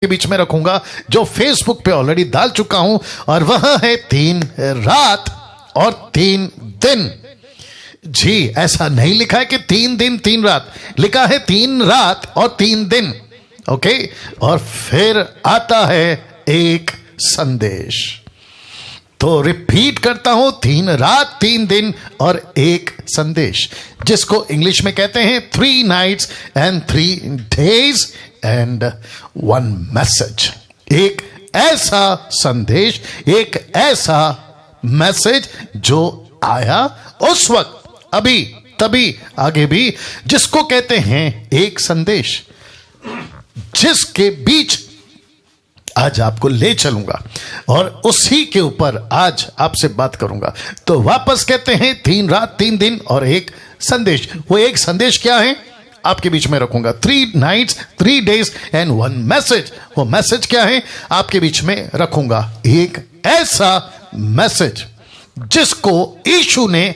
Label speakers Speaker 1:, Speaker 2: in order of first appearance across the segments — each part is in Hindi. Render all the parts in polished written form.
Speaker 1: के बीच में रखूंगा जो फेसबुक पे ऑलरेडी डाल चुका हूं, और वह है 3 रात और 3 दिन। जी, ऐसा नहीं लिखा है कि 3 दिन 3 रात, लिखा है 3 रात और 3 दिन। ओके, और फिर आता है एक संदेश। तो रिपीट करता हूं, 3 रात 3 दिन और एक संदेश, जिसको इंग्लिश में कहते हैं 3 nights and 3 days and 1 message। एक ऐसा संदेश, एक ऐसा मैसेज जो आया उस वक्त, अभी तभी, आगे भी, जिसको कहते हैं एक संदेश, जिसके बीच आज आपको ले चलूंगा और उसी के ऊपर आज आपसे बात करूंगा। तो वापस कहते हैं 3 रात 3 दिन और एक संदेश। वो एक संदेश क्या है आपके बीच में रखूंगा। 3 nights 3 days and 1 message। वो मैसेज क्या है आपके बीच में रखूंगा। एक ऐसा मैसेज जिसको यीशु ने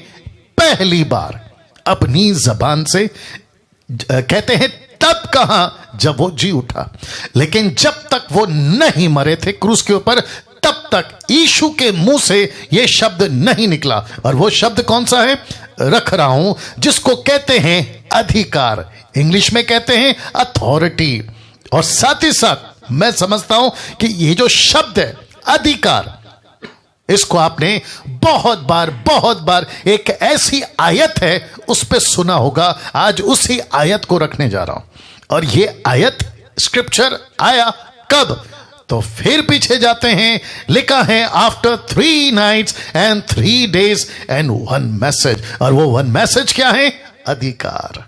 Speaker 1: पहली बार अपनी जबान से, कहते हैं तब कहा जब वो जी उठा, लेकिन जब तक वो नहीं मरे थे क्रूस के ऊपर, तब तक यीशु के मुंह से ये शब्द नहीं निकला। और वो शब्द कौन सा है रख रहा हूं, जिसको कहते हैं अधिकार, इंग्लिश में कहते हैं अथॉरिटी। और साथ ही साथ मैं समझता हूं कि ये जो शब्द है अधिकार, इसको आपने बहुत बार एक ऐसी आयत है उस पे सुना होगा। आज उसी आयत को रखने जा रहा हूं। और ये आयत स्क्रिप्चर आया कब, तो फिर पीछे जाते हैं, लिखा है after 3 nights and 3 days and 1 message। और वो 1 मैसेज क्या है? अधिकार,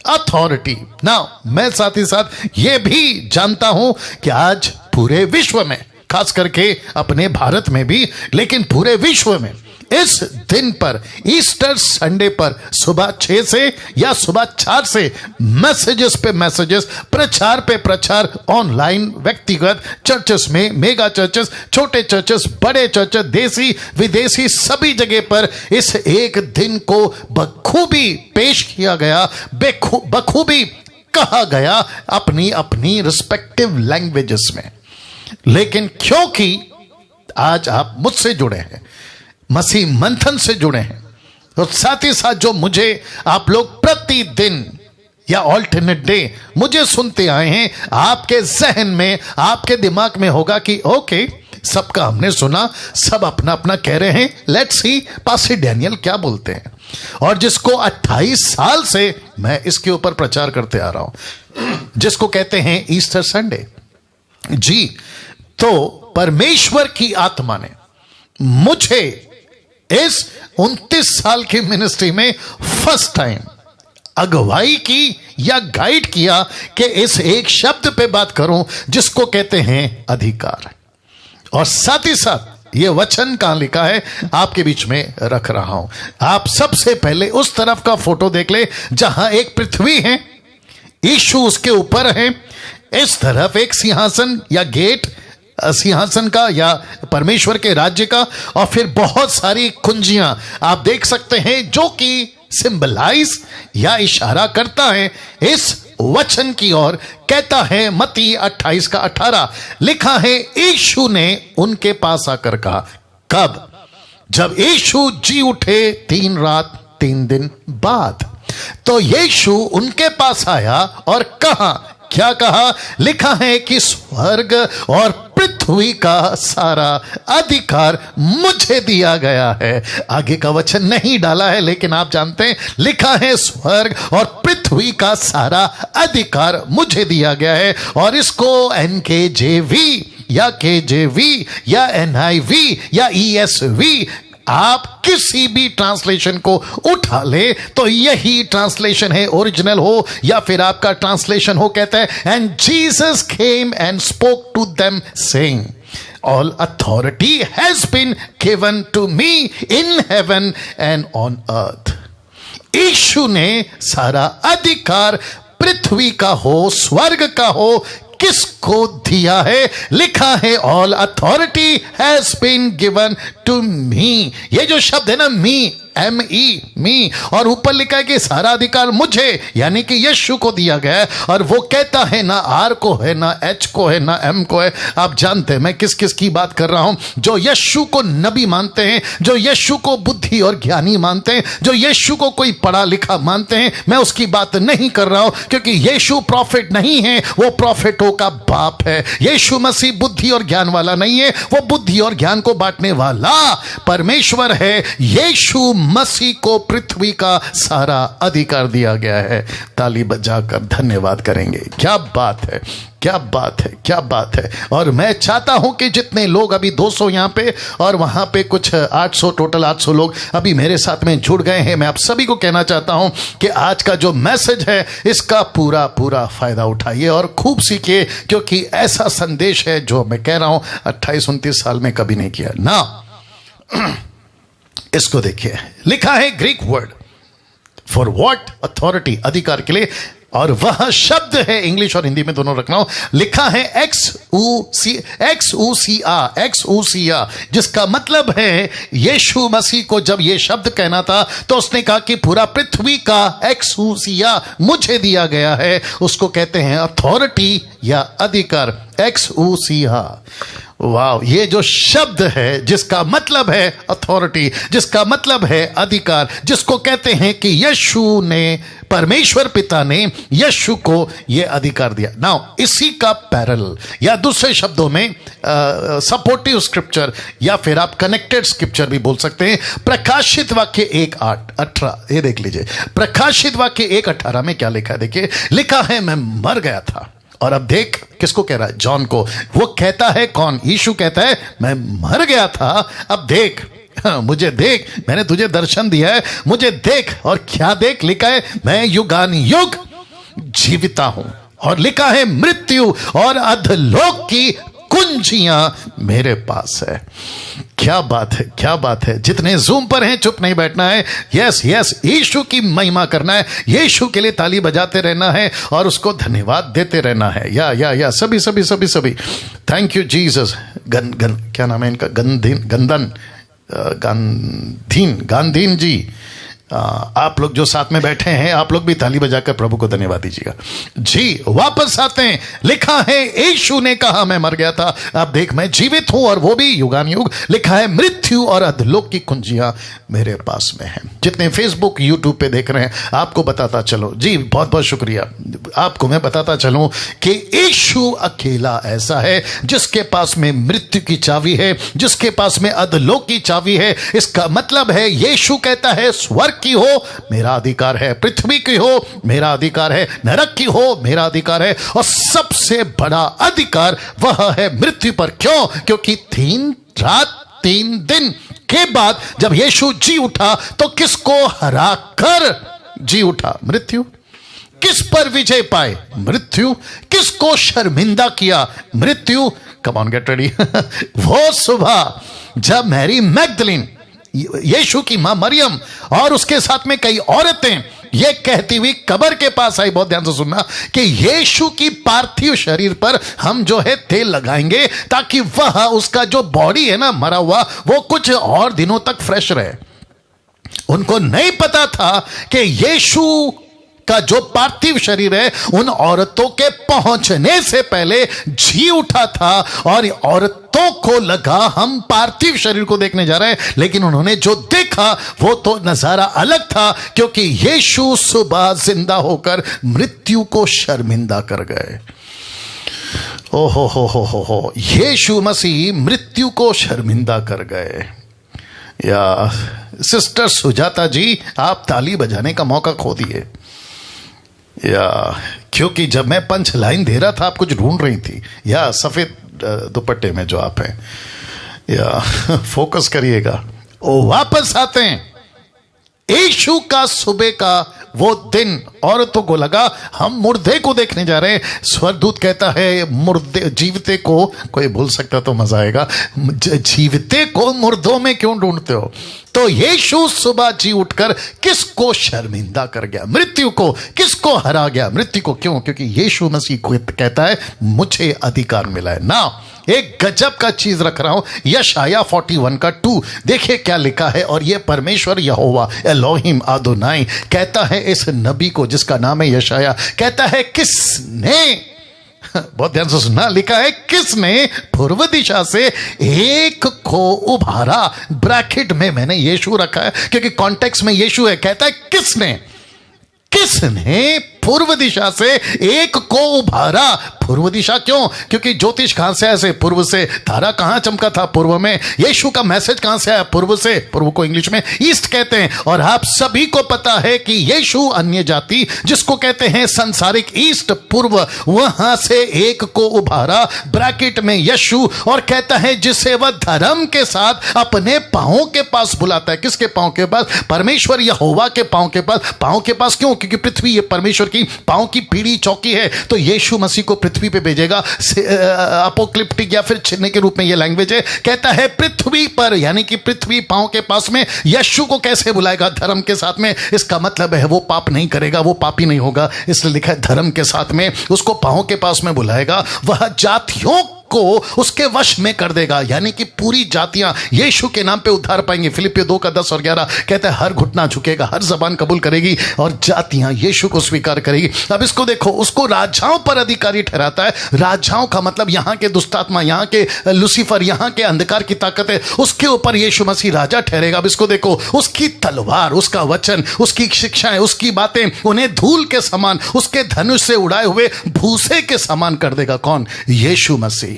Speaker 1: अथॉरिटी। नाउ मैं साथ ही साथ ये भी जानता हूं कि आज पूरे विश्व में, खास करके अपने भारत में भी, लेकिन पूरे विश्व में इस दिन पर, ईस्टर संडे पर सुबह 6 से या सुबह 4 से मैसेजेस पे मैसेजेस, प्रचार पे प्रचार, ऑनलाइन, व्यक्तिगत, चर्चेस में, मेगा चर्चेस, छोटे चर्चेस, बड़े चर्चेस, देसी विदेशी, सभी जगह पर इस एक दिन को बखूबी पेश किया गया, बखूबी कहा गया अपनी अपनी रिस्पेक्टिव लैंग्वेजेस में। लेकिन क्योंकि आज आप मुझसे जुड़े हैं, मसीह मंथन से जुड़े हैं, तो साथ ही साथ जो मुझे आप लोग प्रतिदिन या ऑल्टरनेट डे मुझे सुनते आए हैं, आपके जहन में, आपके दिमाग में होगा कि ओके, सबका हमने सुना, सब अपना अपना कह रहे हैं, लेट्स सी पास्टर डैनियल क्या बोलते हैं। और जिसको 28 साल से मैं इसके ऊपर प्रचार करते आ रहा हूं, जिसको कहते हैं ईस्टर संडे। जी, तो परमेश्वर की आत्मा ने मुझे इस 29 साल की मिनिस्ट्री में फर्स्ट टाइम अगुवाई की या गाइड किया कि इस एक शब्द पे बात करूं, जिसको कहते हैं अधिकार। और साथ ही साथ ये वचन कहां लिखा है आपके बीच में रख रहा हूं। आप सबसे पहले उस तरफ का फोटो देख ले जहां एक पृथ्वी है, यीशु उसके ऊपर है, इस तरफ एक सिंहासन या गेट सिंहासन का या परमेश्वर के राज्य का, और फिर बहुत सारी कुंजियां आप देख सकते हैं जो कि सिंबलाइज या इशारा करता है इस वचन की ओर। कहता है मत्ती 28 का 18, लिखा है यीशु ने उनके पास आकर कहा। कब? जब यीशु जी उठे 3 रात 3 दिन बाद। तो यीशु उनके पास आया और कहा, क्या कहा? लिखा है कि स्वर्ग और पृथ्वी का सारा अधिकार मुझे दिया गया है। आगे का वचन नहीं डाला है, लेकिन आप जानते हैं, लिखा है स्वर्ग और पृथ्वी का सारा अधिकार मुझे दिया गया है। और इसको NKJV या KJV या NIV या ESV, आप किसी भी ट्रांसलेशन को उठा ले तो यही ट्रांसलेशन है, ओरिजिनल हो या फिर आपका ट्रांसलेशन हो, कहता है and Jesus came and spoke to them saying all authority has been given to me in heaven and on earth. यीशु ने सारा अधिकार पृथ्वी का हो, स्वर्ग का हो, किसको दिया है? लिखा है all authority has been given to me. ये जो शब्द है ना, मी, ME मी, और ऊपर लिखा है कि सारा अधिकार मुझे यानी कि यीशु को दिया गया है। और वो कहता है ना R को है, ना H को है, ना M को है। आप जानते हैं मैं किस किस की बात कर रहा हूं। जो यीशु को नबी मानते हैं, जो यीशु को बुद्धि और ज्ञानी मानते हैं, जो यीशु को कोई पढ़ा लिखा मानते हैं, मैं उसकी बात नहीं कर रहा हूं, क्योंकि यीशु प्रॉफिट नहीं है, वो प्रॉफिटों का बाप है। यीशु मसीह बुद्धि और ज्ञान वाला नहीं है, वो बुद्धि और ज्ञान को बांटने वाला परमेश्वर है। यीशु मसीह को पृथ्वी का सारा अधिकार दिया गया है। ताली बजाकर धन्यवाद करेंगे। क्या बात है, क्या बात है, क्या बात है। और मैं चाहता हूं कि जितने लोग अभी 200 यहां पे और वहां पे कुछ 800, टोटल 800 लोग अभी मेरे साथ में जुड़ गए हैं, मैं आप सभी को कहना चाहता हूं कि आज का जो मैसेज है इसका पूरा पूरा फायदा उठाइए और खूब सीखिए, क्योंकि ऐसा संदेश है जो मैं कह रहा हूं 28-29 साल में कभी नहीं किया ना। इसको देखिए, लिखा है Greek word for what, authority, अधिकार के लिए, और वह शब्द है, इंग्लिश और हिंदी में दोनों रखना हो, लिखा है एक्सऊसिया, जिसका मतलब है यीशु मसीह को जब यह शब्द कहना था तो उसने कहा कि पूरा पृथ्वी का एक्सऊसिया मुझे दिया गया है। उसको कहते हैं अथॉरिटी या अधिकार, एक्सऊसिया। वाह, ये जो शब्द है जिसका मतलब है अथॉरिटी, जिसका मतलब है अधिकार, जिसको कहते हैं कि यीशु ने, परमेश्वर पिता ने यीशु को यह अधिकार दिया। नाउ इसी का पैरेलल या दूसरे शब्दों में सपोर्टिव स्क्रिप्चर या फिर आप कनेक्टेड स्क्रिप्चर भी बोल सकते हैं। प्रकाशित वाक्य 1:18, ये देख लीजिए, प्रकाशित वाक्य 1:18 में क्या लिखा है, देखिए, लिखा है मैं मर गया था। और अब देख, किसको कह रहा है? जॉन को। वो कहता है कौन? यीशु कहता है मैं मर गया था, अब देख, मुझे देख, मैंने तुझे दर्शन दिया है, मुझे देख। और क्या देख? लिखा है मैं युगान युग जीविता हूं। और लिखा है मृत्यु और अधलोक की कुंजियां मेरे पास है। क्या बात है, क्या बात है। जितने जूम पर हैं चुप नहीं बैठना है। यस यस, यीशु की महिमा करना है, यीशु के लिए ताली बजाते रहना है और उसको धन्यवाद देते रहना है। या सभी सभी सभी सभी, थैंक यू जीसस। क्या नाम है इनका? गांधीन जी। आप लोग जो साथ में बैठे हैं, आप लोग भी ताली बजाकर प्रभु को धन्यवाद दीजिएगा जी। वापस आते हैं, लिखा है यीशु ने कहा मैं मर गया था, अब देख मैं जीवित हूं और वो भी युगान युग। लिखा है मृत्यु और अधलोक की कुंजियां मेरे पास में है। जितने फेसबुक यूट्यूब पे देख रहे हैं, आपको बताता चलो जी, बहुत बहुत शुक्रिया, आपको मैं बताता चलूं कि यीशु अकेला ऐसा है जिसके पास में मृत्यु की चाबी है, जिसके पास में अधलोक की चाबी है। इसका मतलब है यीशु कहता है स्वर्ग की हो मेरा अधिकार है, पृथ्वी की हो मेरा अधिकार है, नरक की हो मेरा अधिकार है, और सबसे बड़ा अधिकार वह है मृत्यु पर। क्यों? क्योंकि 3 रात 3 दिन के बाद जब यीशु जी उठा तो किसको हरा कर जी उठा? मृत्यु। किस पर विजय पाए? मृत्यु। किसको शर्मिंदा किया? मृत्यु। Come on, get ready. वो सुबह जब मैरी मैगदलीन, यीशु की मां मरियम और उसके साथ में कई औरतें ये कहती हुई कब्र के पास आई, बहुत ध्यान से सुनना, कि यीशु की पार्थिव शरीर पर हम जो है तेल लगाएंगे ताकि वह, उसका जो बॉडी है ना मरा हुआ, वो कुछ और दिनों तक फ्रेश रहे। उनको नहीं पता था कि यीशु का जो पार्थिव शरीर है उन औरतों के पहुंचने से पहले जी उठा था, और औरतों को लगा हम पार्थिव शरीर को देखने जा रहे हैं, लेकिन उन्होंने जो देखा वो तो नजारा अलग था, क्योंकि यीशु सुबह जिंदा होकर मृत्यु को शर्मिंदा कर गए। ओहो हो, यीशु मसीह मृत्यु को शर्मिंदा कर गए। या सिस्टर सुजाता जी, आप ताली बजाने का मौका खो दिए। या क्योंकि जब मैं पंच लाइन दे रहा था आप कुछ ढूंढ रही थी, या सफेद दुपट्टे में जो आप हैं, या फोकस करिएगा। ओ वापस आते हैं, यीशु का सुबह का वो दिन, औरतों को लगा हम मुर्दे को देखने जा रहे हैं। स्वर्गदूत कहता है मुर्दे, जीवते को, कोई भूल सकता तो मजा आएगा, जीवते को मुर्दों में क्यों ढूंढते हो? तो यीशु सुबह जी उठकर किसको शर्मिंदा कर गया? मृत्यु को। किसको हरा गया? मृत्यु को। क्यों? क्योंकि यीशु मसीह को कहता है मुझे अधिकार मिला है ना। एक गजब का चीज रख रहा हूं। यशाया 41 का 2 देखिए क्या लिखा है। और ये परमेश्वर यहोवा एलोहिम आदोनाई कहता है इस नबी को जिसका नाम है यशाया, कहता है किसने, बहुत ध्यान से सुनना, लिखा है किसने पूर्व दिशा से एक को उभारा। ब्रैकेट में मैंने यीशु रखा है क्योंकि कॉन्टेक्स्ट में यीशु है। कहता है किसने पूर्व दिशा से एक को उभारा। पूर्व दिशा क्यों? क्योंकि ज्योतिष कहां से ऐसे पूर्व से, तारा कहां चमका था पूर्व में, यीशु का मैसेज कहां से आया पूर्व से, पूर्व को इंग्लिश में ईस्ट कहते हैं। और आप सभी को पता है कि यीशु अन्य जाति जिसको कहते हैं संसारिक ईस्ट पूर्व, वहां से एक को उभारा ब्रैकेट में यीशु, और कहता है जिसे वह धर्म के साथ अपने पांवों के पास बुलाता है। किसके पांव के पास? परमेश्वर यहोवा के पांव के पास। पांव के पास क्यों? क्योंकि पृथ्वी ये परमेश्वर की पांव की पीढ़ी चौकी है, तो यीशु मसीह को पृथ्वी पे भेजेगा। अपोक्लिप्टिक या फिर चिन्ह के रूप में ये लैंग्वेज है। कहता है पृथ्वी पर, यानी कि पृथ्वी पांव के पास में यीशु को कैसे बुलाएगा? धर्म के साथ में। इसका मतलब है वो पाप नहीं करेगा, वो पापी नहीं होगा, इसलिए लिखा है धर्म के साथ में उसको पांव के पास में बुलाएगा। वह जातियों को उसके वश में कर देगा, यानी कि पूरी जातियां यीशु के नाम पे उद्धार पाएंगे। फिलिपियो 2 का 10 और 11 कहता है हर घुटना झुकेगा, हर जबान कबूल करेगी और जातियां यीशु को स्वीकार करेगी। अब इसको देखो, उसको राजाओं पर अधिकारी ठहराता है। राजाओं का मतलब यहां के दुष्टात्मा, यहां के लूसीफर, यहां के अंधकार की ताकत है, उसके ऊपर यीशु मसीह राजा ठहरेगा। अब इसको देखो, उसकी तलवार, उसका वचन, उसकी शिक्षाएं, उसकी बातें उन्हें धूल के समान, उसके धनुष से उड़ाए हुए भूसे के समान कर देगा। कौन? यीशु मसीह।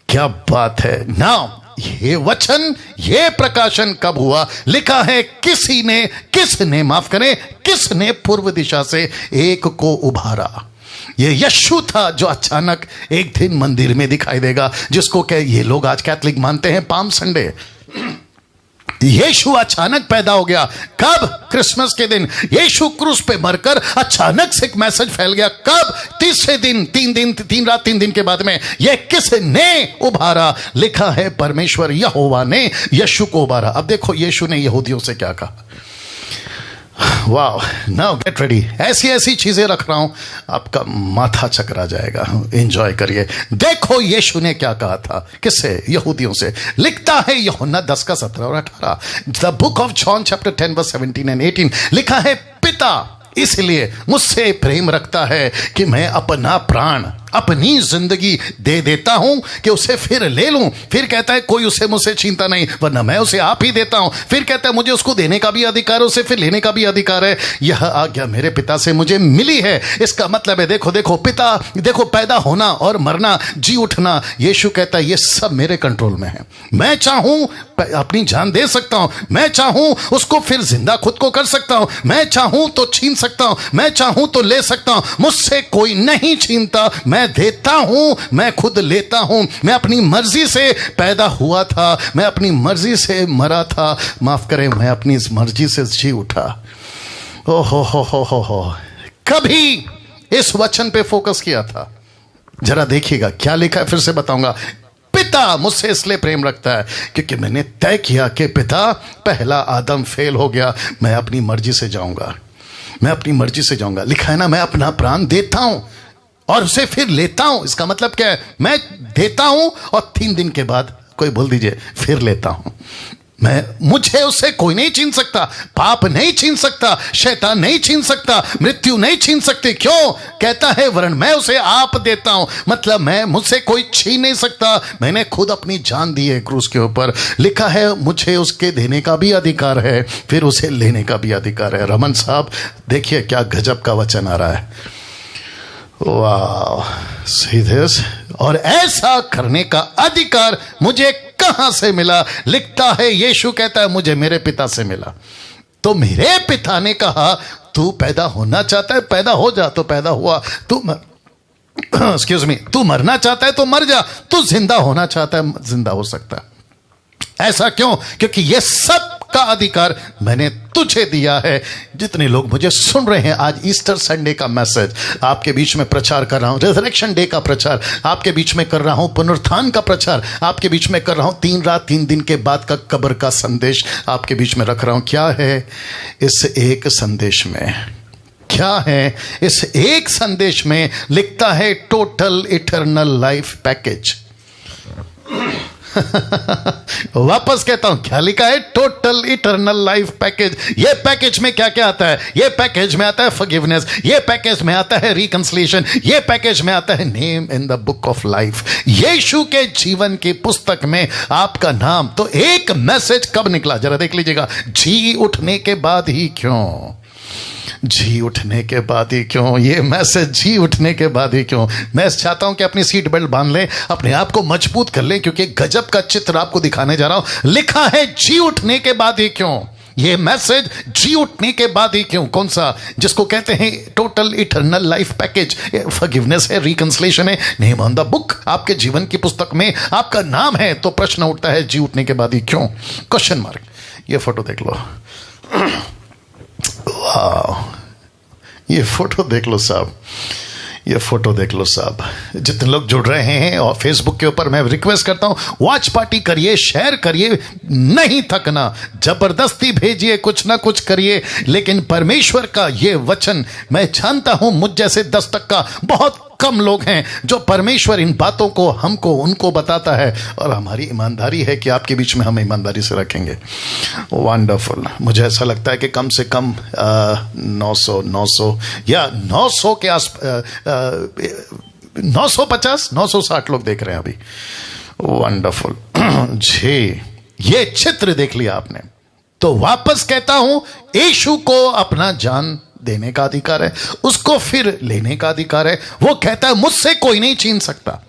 Speaker 1: क्या बात है ना। ये वचन, ये प्रकाशन कब हुआ? लिखा है किसने माफ करें, किसने पूर्व दिशा से एक को उभारा। ये यीशु था जो अचानक एक दिन मंदिर में दिखाई देगा, जिसको ये लोग आज कैथलिक मानते हैं पाम संडे। यीशु अचानक पैदा हो गया। कब? क्रिसमस के दिन। यीशु क्रूस पे मरकर अचानक से एक मैसेज फैल गया। कब? तीसरे दिन, 3 रात 3 दिन के बाद में। यह किसने उभारा? लिखा है परमेश्वर यहोवा ने यीशु को उभारा। अब देखो यीशु ने यहूदियों से क्या कहा। वाह, नाउ गेट रेडी। ऐसी ऐसी चीजें रख रहा हूं, आपका माथा चकरा जाएगा। एंजॉय करिए। देखो यीशु ने क्या कहा था, किससे? यहूदियों से। लिखता है यूहन्ना 10 का 17 और 18, the book of John chapter 10 verse 17 and 18। लिखा है पिता इसलिए मुझसे प्रेम रखता है कि मैं अपना प्राण, अपनी जिंदगी दे देता हूं कि उसे फिर ले लूं। फिर कहता है कोई उसे मुझसे छीनता नहीं, वरना मैं उसे आप ही देता हूं। फिर कहता है मुझे उसको देने का भी अधिकार है, उसे फिर लेने का भी अधिकार है। यह आज्ञा मेरे पिता से मुझे मिली है। इसका मतलब है देखो पिता, देखो पैदा होना और मरना, जी उठना, यीशु कहता है ये सब मेरे कंट्रोल में है। मैं चाहूं अपनी जान दे सकता हूं, मैं चाहूं उसको फिर जिंदा खुद को कर सकता हूं, मैं चाहूं तो छीन सकता हूं, मैं चाहूं तो ले सकता हूं। मुझसे कोई नहीं छीनता, मैं देता हूं, मैं खुद लेता हूं। मैं अपनी मर्जी से पैदा हुआ था, मैं अपनी मर्जी से मरा था, माफ करें मैं अपनी मर्जी से जी उठा। ओ हो। कभी इस वचन पे फोकस किया था? जरा देखिएगा क्या लिखा है, फिर से बताऊंगा। पिता मुझसे इसलिए प्रेम रखता है क्योंकि मैंने तय किया कि पिता, पहला आदम फेल हो गया, मैं अपनी मर्जी से जाऊंगा, मैं अपनी मर्जी से जाऊंगा। लिखा है ना, मैं अपना प्राण देता हूं और उसे फिर लेता हूं। इसका मतलब क्या है? मैं देता हूं और 3 दिन के बाद, कोई बोल दीजिए, फिर लेता हूं। मुझे उससे कोई नहीं छीन सकता, पाप नहीं छीन सकता, शैतान नहीं छीन सकता, मृत्यु नहीं छीन सकती। क्यों? कहता है वरन मैं उसे आप देता हूं, मतलब मुझसे कोई छीन नहीं सकता। मैंने खुद अपनी जान दी है क्रूस के ऊपर। लिखा है मुझे उसके देने का भी अधिकार है, फिर उसे लेने का भी अधिकार है। रमन साहब देखिए क्या गजब का वचन आ रहा है। वाह, सीधे। और ऐसा करने का अधिकार मुझे कहां से मिला? लिखता है यीशु कहता है मुझे मेरे पिता से मिला। तो मेरे पिता ने कहा तू पैदा होना चाहता है, पैदा हो जा, तो पैदा हुआ। तू एक्सक्यूज मी, तू मरना चाहता है तो मर जा, तू जिंदा होना चाहता है जिंदा हो सकता है। ऐसा क्यों? क्योंकि यह सब का अधिकार मैंने तुझे दिया है। जितने लोग मुझे सुन रहे हैं आज, ईस्टर संडे का मैसेज आपके बीच में प्रचार कर रहा हूं, रिजरेक्शन डे का प्रचार आपके बीच में कर रहा हूं, पुनरुत्थान का प्रचार आपके बीच में कर रहा हूं, 3 रात 3 दिन के बाद का कब्र का संदेश आपके बीच में रख रहा हूं। क्या है इस एक संदेश में? क्या है इस एक संदेश में? लिखता है टोटल इटर्नल लाइफ पैकेज। वापस कहता हूं, क्या लिखा है? Total eternal life package. ये पैकेज में क्या क्या आता है? ये पैकेज में आता है फॉरगिवनेस, ये पैकेज में आता है रिकंसिलिएशन, ये पैकेज में आता है name in the book of life. यीशु के जीवन की पुस्तक में आपका नाम। तो एक मैसेज कब निकला, जरा देख लीजिएगा। जी उठने के बाद ही क्यों? जी उठने के बाद ही क्यों? ये मैसेज जी उठने के बाद ही क्यों। मैं चाहता हूं कि अपनी सीट बेल्ट बांध लें, अपने आप को मजबूत कर लें, क्योंकि गजब का चित्र आपको दिखाने जा रहा हूं। लिखा है जी उठने के बाद ही क्यों। ये मैसेज जी उठने के बाद ही क्यों, कौन सा? जिसको कहते हैं total eternal life package. Forgiveness है, रिकंसिलिएशन है, नेम ऑन द बुक। आपके जीवन की पुस्तक में आपका नाम है। तो प्रश्न उठता है जी उठने के बाद ही क्यों? Question mark. ये फोटो देख लो। वाह, ये फोटो देख लो साहब, ये फोटो देख लो साहब। जितने लोग जुड़ रहे हैं और फेसबुक के ऊपर, मैं रिक्वेस्ट करता हूं, वॉच पार्टी करिए, शेयर करिए, नहीं थकना, जबरदस्ती भेजिए, कुछ ना कुछ करिए। लेकिन परमेश्वर का ये वचन, मैं जानता हूं मुझ जैसे 10 तक का बहुत कम लोग हैं जो परमेश्वर इन बातों को हमको उनको बताता है, और हमारी ईमानदारी है कि आपके बीच में हम ईमानदारी से रखेंगे। वंडरफुल। मुझे ऐसा लगता है कि कम से कम 900 या 900 के आस 950 960 लोग देख रहे हैं अभी। वंडरफुल जी। ये चित्र देख लिया आपने। तो वापस कहता हूं, यीशु को अपना जान देने का अधिकार है, उसको फिर लेने का अधिकार है। वो कहता है मुझसे कोई नहीं छीन सकता,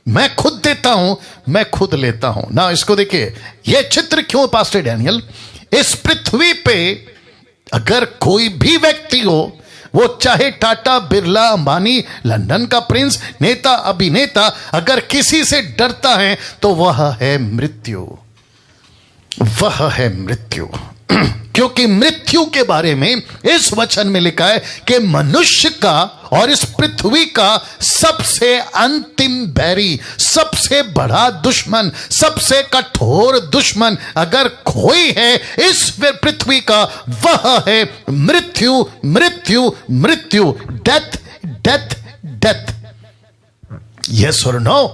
Speaker 1: मैं खुद देता हूं, मैं खुद लेता हूं ना। इसको देखिए, यह चित्र क्यों पास्टर डैनियल? इस पृथ्वी पे अगर कोई भी व्यक्ति हो, वो चाहे टाटा, बिरला, अंबानी, लंदन का प्रिंस, नेता, अभिनेता, अगर किसी से डरता है तो वह है मृत्यु। वह है मृत्यु। क्योंकि मृत्यु के बारे में इस वचन में लिखा है कि मनुष्य का और इस पृथ्वी का सबसे अंतिम बैरी, सबसे बड़ा दुश्मन, सबसे कठोर दुश्मन अगर कोई है इस पृथ्वी का, वह है मृत्यु। मृत्यु, मृत्यु, डेथ, डेथ, डेथ। यस और नो?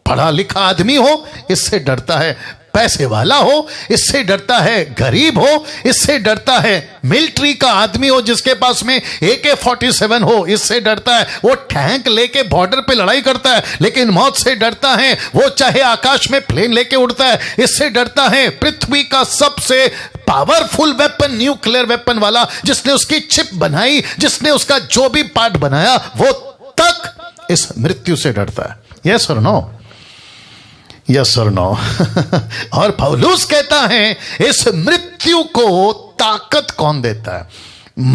Speaker 1: पढ़ा लिखा आदमी हो, इससे डरता है। पैसे वाला हो, इससे डरता है। गरीब हो, इससे डरता है। मिलिट्री का आदमी हो जिसके पास में AK-47 हो, इससे डरता है। वो टैंक लेके बॉर्डर पे लड़ाई करता है, लेकिन मौत से डरता है। वो चाहे आकाश में प्लेन लेके उड़ता है, इससे डरता है। पृथ्वी का सबसे पावरफुल वेपन, न्यूक्लियर वेपन वाला, जिसने उसकी चिप बनाई, जिसने उसका जो भी पार्ट बनाया, वो तक इस मृत्यु से डरता है। यस और नो? यस और नो? और पौलुस कहता है इस मृत्यु को ताकत कौन देता है?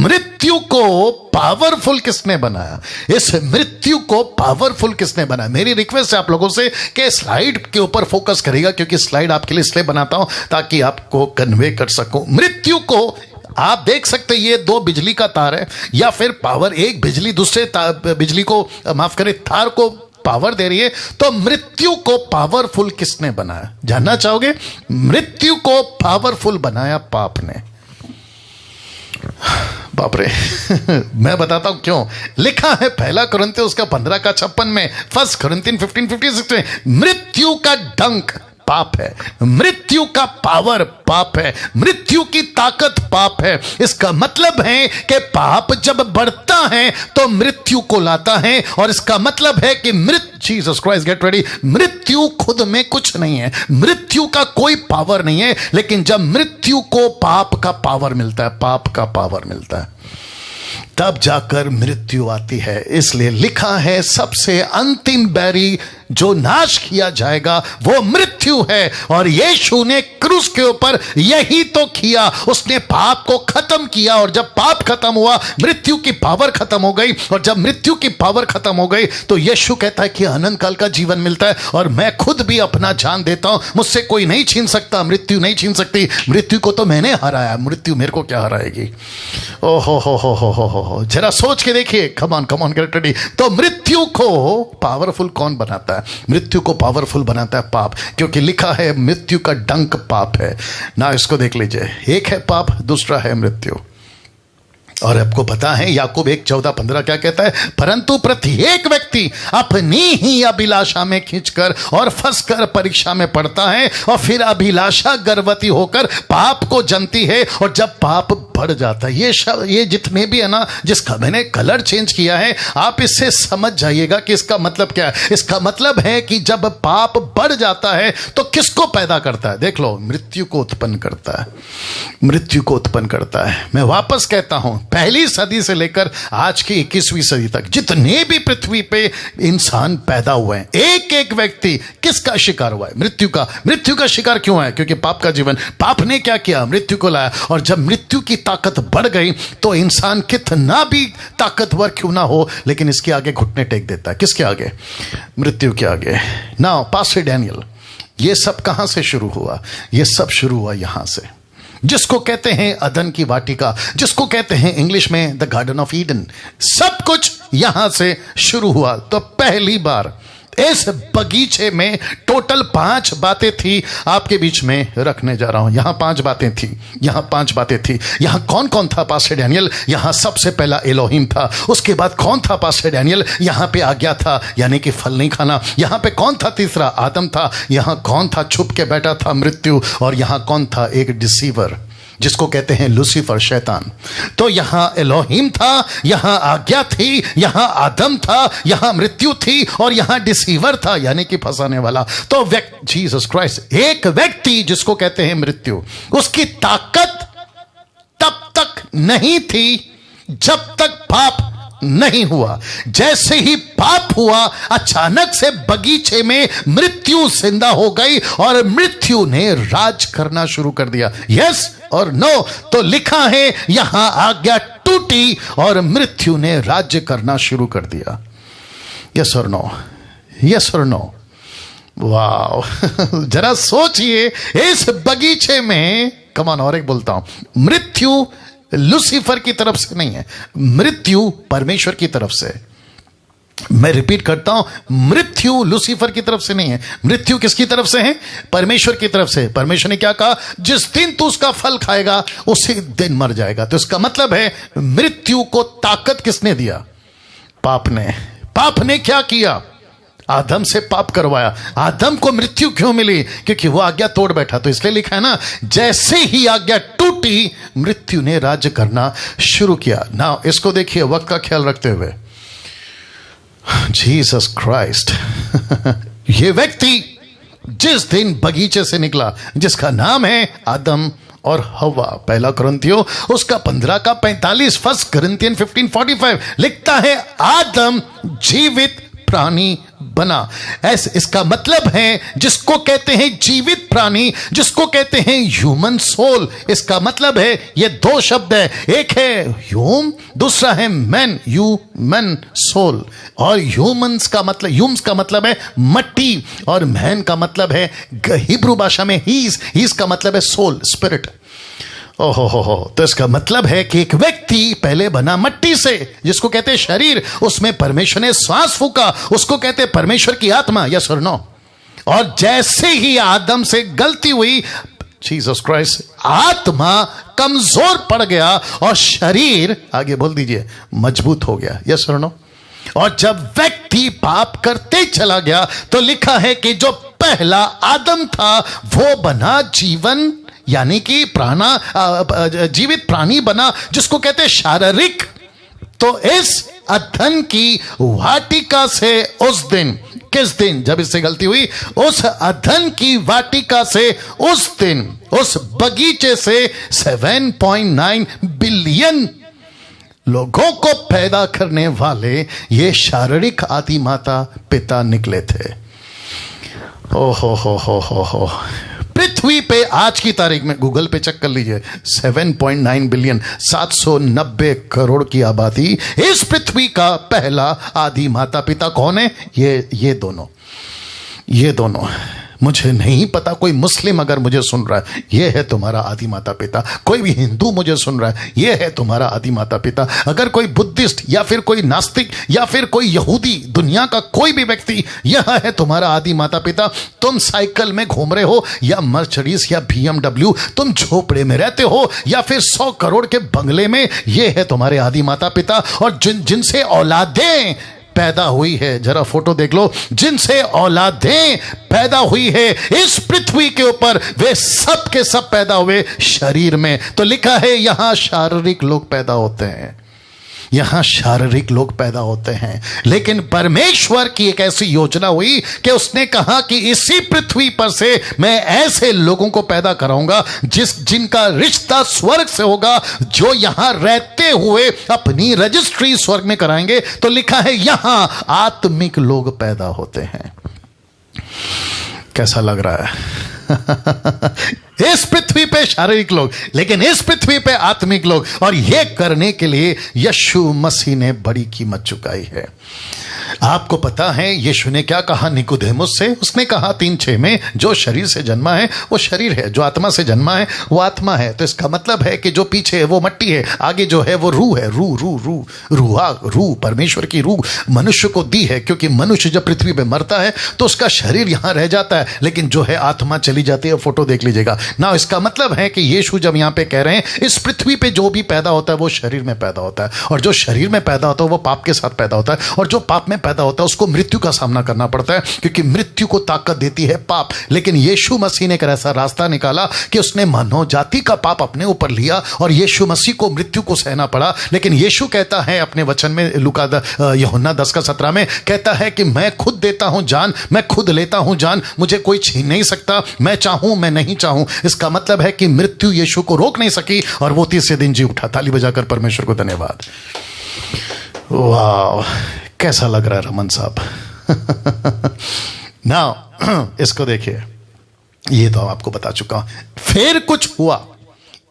Speaker 1: मृत्यु को पावरफुल किसने बनाया? इस मृत्यु को पावरफुल किसने बनाया? मेरी रिक्वेस्ट है आप लोगों से कि स्लाइड के ऊपर फोकस करेगा, क्योंकि स्लाइड आपके लिए इसलिए बनाता हूं ताकि आपको कन्वे कर सकूं। मृत्यु को आप देख सकते हैं, ये 2 बिजली का तार है, या फिर पावर, एक बिजली दूसरे बिजली को, माफ करें, तार को पावर दे रही है। तो मृत्यु को पावरफुल किसने बनाया? जानना चाहोगे? मृत्यु को पावरफुल बनाया पाप ने। बाप रे। मैं बताता हूं क्यों। लिखा है 1 कुरिन्थियों उसका 15 का 56 में, 1 कुरिन्थियों 15:56 में, मृत्यु का डंक पाप है, मृत्यु का पावर पाप है, मृत्यु की ताकत पाप है। इसका मतलब है कि पाप जब बढ़ता है तो मृत्यु को लाता है, और इसका मतलब है कि जीसस क्राइस्ट, गेट रेडी, मृत्यु खुद में कुछ नहीं है, मृत्यु का कोई पावर नहीं है। लेकिन जब मृत्यु को पाप का पावर मिलता है, पाप का पावर मिलता है, तब जाकर मृत्यु आती है। इसलिए लिखा है सबसे अंतिम बैरी जो नाश किया जाएगा वो मृत्यु है। और यीशु ने क्रूस के ऊपर यही तो किया, उसने पाप को खत्म किया। और जब पाप खत्म हुआ, मृत्यु की पावर खत्म हो गई। और जब मृत्यु की पावर खत्म हो गई तो यीशु कहता है कि अनंत काल का जीवन मिलता है, और मैं खुद भी अपना जान देता हूं, मुझसे कोई नहीं छीन सकता, मृत्यु नहीं छीन सकती। मृत्यु को तो मैंने हराया, मृत्यु मेरे को क्या हराएगी? ओहो हो, जरा सोच के देखिए। Come on get ready. तो मृत्यु को पावरफुल कौन बनाता है? मृत्यु को पावरफुल बनाता है पाप, क्योंकि लिखा है मृत्यु का डंक पाप है ना। इसको देख लीजिए, एक है पाप, दूसरा है मृत्यु। और आपको पता है याकूब 1:14-15 क्या कहता है? परंतु प्रत्येक व्यक्ति अपनी ही अभिलाषा में खींचकर और फंसकर परीक्षा में पड़ता है, और फिर अभिलाषा गर्भवती होकर पाप को जनती है, और जब पाप बढ़ जाता है, ये जितने भी है ना, जिसका मैंने कलर चेंज किया है, आप इससे समझ जाइएगा कि इसका मतलब क्या है। इसका मतलब है कि जब पाप बढ़ जाता है तो किसको पैदा करता है? देख लो, मृत्यु को उत्पन्न करता है, मृत्यु को उत्पन्न करता है। मैं वापस कहता हूं, पहली सदी से लेकर आज की 21वीं सदी तक जितने भी पृथ्वी पे इंसान पैदा हुए हैं, एक एक व्यक्ति किसका शिकार हुआ है? मृत्यु का। मृत्यु का शिकार क्यों है? क्योंकि पाप का जीवन। पाप ने क्या किया? मृत्यु को लाया। और जब मृत्यु की ताकत बढ़ गई तो इंसान कितना भी ताकतवर क्यों ना हो, लेकिन इसके आगे घुटने टेक देता है। किसके आगे? मृत्यु के आगे। नाउ पास्टर डैनियल, ये सब कहां से शुरू हुआ? ये सब शुरू हुआ यहां से, जिसको कहते हैं अदन की वाटिका, जिसको कहते हैं इंग्लिश में द गार्डन ऑफ ईडन। सब कुछ यहां से शुरू हुआ। तो पहली बार इस बगीचे में टोटल 5 बातें थी, आपके बीच में रखने जा रहा हूं। यहां 5 बातें थी, यहां 5 बातें थी। यहां कौन कौन था पास्टर डैनियल? यहां सबसे पहला एलोहिम था। उसके बाद कौन था पास्टर डैनियल? यहां पे आज्ञा था, यानी कि फल नहीं खाना। यहां पे कौन था? तीसरा आदम था। यहां कौन था? छुप के बैठा था? मृत्यु। और यहां कौन था? एक डिसीवर, जिसको कहते हैं लूसीफर, शैतान। तो यहां एलोहिम था, यहां आज्ञा थी, यहां आदम था, यहां मृत्यु थी, और यहां डिसीवर था, यानी कि फंसाने वाला। तो जीसस क्राइस्ट, एक व्यक्ति जिसको कहते हैं मृत्यु, उसकी ताकत तब तक नहीं थी जब तक पाप नहीं हुआ। जैसे ही पाप हुआ, अचानक से बगीचे में मृत्यु जिंदा हो गई और मृत्यु ने राज करना शुरू कर दिया। यस और नो? तो लिखा है यहां आज्ञा टूटी और मृत्यु ने राज्य करना शुरू कर दिया। यस और नो? यस और नो? वाह, जरा सोचिए, इस बगीचे में, कमान और एक बोलता हूं, मृत्यु लूसीफर की तरफ से नहीं है, मृत्यु परमेश्वर की तरफ से। मैं रिपीट करता हूं, मृत्यु लूसीफर की तरफ से नहीं है। मृत्यु किसकी तरफ से है? परमेश्वर की तरफ से। परमेश्वर ने क्या कहा? जिस दिन तू उसका फल खाएगा उसी दिन मर जाएगा। तो इसका मतलब है मृत्यु को ताकत किसने दिया? पाप ने। पाप ने क्या किया? आदम से पाप करवाया। आदम को मृत्यु क्यों मिली? क्योंकि वो आज्ञा तोड़ बैठा। तो इसलिए लिखा है ना, जैसे ही आज्ञा टूटी मृत्यु ने राज्य करना शुरू किया। ना इसको देखिए, वक्त का ख्याल रखते हुए, जीसस क्राइस्ट, ये व्यक्ति जिस दिन बगीचे से निकला, जिसका नाम है आदम और हवा, पहला कुरिन्थियों उसका 15 का 45, फर्स्ट कुरिन्थियन 15:45 लिखता है आदम जीवित प्राणी बना। इसका मतलब है जिसको कहते हैं जीवित प्राणी, जिसको कहते हैं ह्यूमन सोल। इसका मतलब है ये 2 शब्द है, एक है ह्यूम, दूसरा है मैन, ह्यूमन सोल। और ह्यूमंस का मतलब, ह्यूम्स का मतलब है मट्टी, और मैन का मतलब है हिब्रू भाषा में हीज का मतलब है सोल, स्पिरिट। ओहो, तो इसका मतलब है कि एक व्यक्ति पहले बना मट्टी से, जिसको कहते हैं शरीर, उसमें परमेश्वर ने श्वास फूका, उसको कहते हैं परमेश्वर की आत्मा। यस और नो? और जैसे ही आदम से गलती हुई, जीसस क्राइस्ट, आत्मा कमजोर पड़ गया और शरीर, आगे बोल दीजिए, मजबूत हो गया। यस और नो? और जब व्यक्ति पाप करते चला गया तो लिखा है कि जो पहला आदम था वो बना जीवन, यानी कि जीवित प्राणी बना, जिसको कहते हैं शारीरिक। तो इस अदन की वाटिका से उस दिन, किस दिन जब इससे गलती हुई, उस अदन की वाटिका से उस दिन, उस बगीचे से 7.9 बिलियन लोगों को पैदा करने वाले ये शारीरिक आदि माता पिता निकले थे। ओहो, पृथ्वी पे आज की तारीख में, गूगल पे चेक कर लीजिए, 7.9 बिलियन, 790 करोड़ की आबादी। इस पृथ्वी का पहला आदि माता पिता कौन है? ये दोनों। मुझे नहीं पता, कोई मुस्लिम अगर मुझे सुन रहा है, ये है तुम्हारा आदि माता पिता। कोई भी हिंदू मुझे सुन रहा है, ये है तुम्हारा आदि माता पिता। अगर कोई बुद्धिस्ट या फिर कोई नास्तिक या फिर कोई यहूदी, दुनिया का कोई भी व्यक्ति, यह है तुम्हारा आदि माता पिता। तुम साइकिल में घूम रहे हो या मर्सिडीज या BMW, तुम झोपड़े में रहते हो या फिर 100 करोड़ के बंगले में, ये है तुम्हारे आदि माता पिता। और जिनसे औलादें पैदा हुई है, जरा फोटो देख लो, जिनसे औलादें पैदा हुई है इस पृथ्वी के ऊपर, वे सब के सब पैदा हुए शरीर में। तो लिखा है यहां शारीरिक लोग पैदा होते हैं, यहां शारीरिक लोग पैदा होते हैं। लेकिन परमेश्वर की एक ऐसी योजना हुई कि उसने कहा कि इसी पृथ्वी पर से मैं ऐसे लोगों को पैदा कराऊंगा जिनका रिश्ता स्वर्ग से होगा, जो यहां रहते हुए अपनी रजिस्ट्री स्वर्ग में कराएंगे। तो लिखा है यहां आत्मिक लोग पैदा होते हैं। कैसा लग रहा है? इस पृथ्वी पे शारीरिक लोग, लेकिन इस पृथ्वी पे आत्मिक लोग। और यह करने के लिए यीशु मसीह ने बड़ी कीमत चुकाई है। आपको पता है यीशु ने क्या कहा निकोदेमुस से? उसने कहा 3:6 में, जो शरीर से जन्मा है वो शरीर है, जो आत्मा से जन्मा है वो आत्मा है। तो इसका मतलब है कि जो पीछे है वो मट्टी है, आगे जो है वो रूह है। रूह परमेश्वर की रूह मनुष्य को दी है, क्योंकि मनुष्य जब पृथ्वी पे मरता है तो उसका शरीर यहां रह जाता है, लेकिन जो है आत्मा चली जाती है। फोटो देख लीजिएगा ना। इसका मतलब है कि यीशु जब यहां पे कह रहे हैं इस पृथ्वी पे जो भी पैदा होता है वो शरीर में पैदा होता है, और जो शरीर में पैदा होता है वो पाप के साथ पैदा होता है, और जो पाप में पैदा होता है उसको मृत्यु का सामना करना पड़ता है, क्योंकि मृत्यु को ताकत देती है पाप। लेकिन यीशु मसीह ने एक ऐसा रास्ता निकाला कि उसने मानव जाति का पाप अपने ऊपर लिया, और यीशु मसीह को मृत्यु को सहना पड़ा। लेकिन यीशु कहता है अपने वचन में, यूहन्ना 10:17 में कहता है कि मैं खुद देता हूं जान, मैं खुद लेता हूं जान, मुझे कोई छीन नहीं सकता, मैं चाहूं मैं नहीं चाहूं। इसका मतलब है कि मृत्यु यीशु को रोक नहीं सकी, और वो तीसरे दिन जी उठा। ताली बजाकर परमेश्वर को धन्यवाद। वाह, कैसा लग रहा है रमन साहब? नाउ इसको देखिए, ये तो आपको बता चुका हूं। फिर कुछ हुआ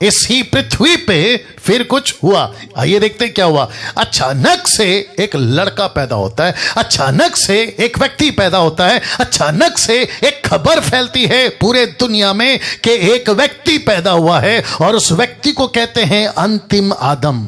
Speaker 1: इसी पृथ्वी पे, फिर कुछ हुआ। आइए देखते हैं क्या हुआ। अचानक से एक लड़का पैदा होता है, अचानक से एक व्यक्ति पैदा होता है, अचानक से एक खबर फैलती है पूरे दुनिया में कि एक व्यक्ति पैदा हुआ है, और उस व्यक्ति को कहते हैं अंतिम आदम।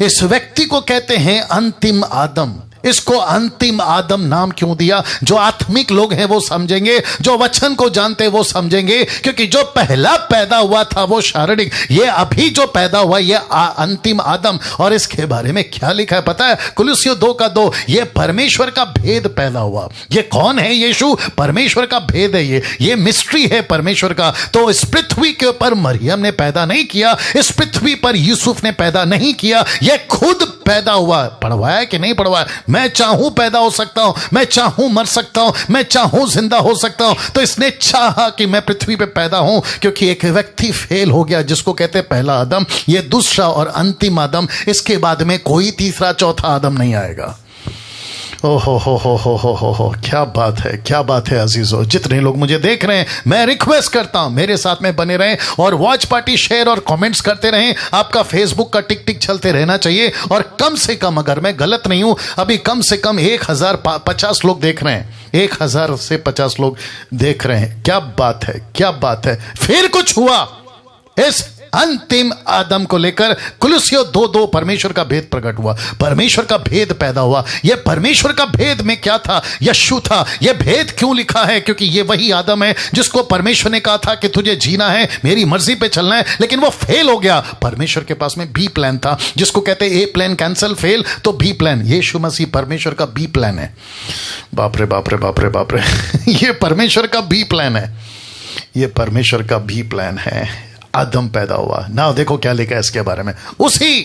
Speaker 1: इस व्यक्ति को कहते हैं अंतिम आदम। इसको अंतिम आदम नाम क्यों दिया? जो आत्मिक लोग हैं वो समझेंगे, जो वचन को जानते हैं वो समझेंगे, क्योंकि जो पहला पैदा हुआ था वो शारीरिक, ये अभी जो पैदा हुआ ये अंतिम आदम। और इसके बारे में क्या लिखा है पता है? कुलुस्सियों 2:2, ये परमेश्वर का भेद पैदा हुआ। ये कौन है? यीशु परमेश्वर का भेद है, ये मिस्ट्री है परमेश्वर का। तो इस पृथ्वी के ऊपर मरियम ने पैदा नहीं किया, इस पृथ्वी पर यूसुफ ने पैदा नहीं किया, ये खुद पैदा हुआ। पढ़वाया कि नहीं पढ़वाया? मैं चाहूं पैदा हो सकता हूं, मैं चाहूं मर सकता हूं, मैं चाहूं जिंदा हो सकता हूं। तो इसने चाहा कि मैं पृथ्वी पे पैदा हूं, क्योंकि एक व्यक्ति फेल हो गया जिसको कहते हैं पहला आदम, ये दूसरा और अंतिम आदम। इसके बाद में कोई तीसरा चौथा आदम नहीं आएगा। ओहो हो, क्या बात है, क्या बात है अजीजों। जितने लोग मुझे देख रहे हैं, मैं रिक्वेस्ट करता हूं मेरे साथ में बने रहें, और वॉच पार्टी शेयर और कमेंट्स करते रहें। आपका फेसबुक का टिक टिक चलते रहना चाहिए, और कम से कम, अगर मैं गलत नहीं हूं, अभी कम से कम 1050 लोग देख रहे हैं, 1000 से 50 लोग देख रहे हैं। क्या बात है, क्या बात है। फिर कुछ हुआ इस अंतिम आदम को लेकर। कुलुस्सियों 2:2, परमेश्वर का भेद प्रकट हुआ, परमेश्वर का भेद पैदा हुआ। यह परमेश्वर का भेद में क्या था? यीशु था। यह भेद क्यों लिखा है? क्योंकि यह वही आदम है जिसको परमेश्वर ने कहा था कि तुझे जीना है, मेरी मर्जी पे चलना है, लेकिन वो फेल हो गया। परमेश्वर के पास में बी प्लान था, जिसको कहते हैं ए प्लान कैंसिल, फेल, तो बी प्लान। यीशु मसीह परमेश्वर का बी प्लान है। बाप रे बाप रे बाप रे बाप रे ये परमेश्वर का बी प्लान है, ये परमेश्वर का बी प्लान है। आदम पैदा हुआ। ना देखो क्या लिखा है इसके बारे में। उसी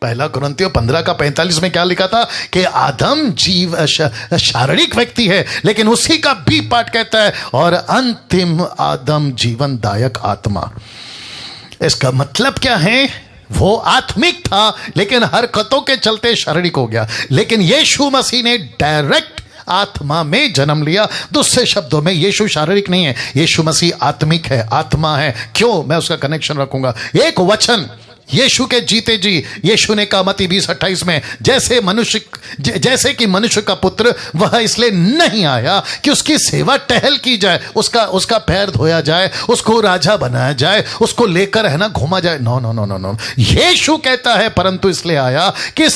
Speaker 1: 1 कुरिन्थियों 15:45 में क्या लिखा था कि आदम शारीरिक व्यक्ति है, लेकिन उसी का बी पार्ट कहता है, और अंतिम आदम जीवनदायक आत्मा। इसका मतलब क्या है? वो आत्मिक था, लेकिन हरकतों के चलते शारीरिक हो गया। लेकिन यीशु मसीह ने डायरेक्ट आत्मा में जन्म लिया। दूसरे शब्दों में यीशु शारीरिक नहीं है, यीशु मसीह आत्मिक है, आत्मा है। क्यों? मैं उसका कनेक्शन रखूंगा। एक वचन यीशु के जीते जी यीशु ने कहा मत्ती 20:28 में, जैसे कि मनुष्य का पुत्र वह इसलिए नहीं आया कि उसकी सेवा टहल की जाए, उसका पैर धोया जाए, उसको राजा बनाया जाए, उसको लेकर है ना घुमा जाए। No no no no no, यीशु कहता है परंतु इसलिए आया कि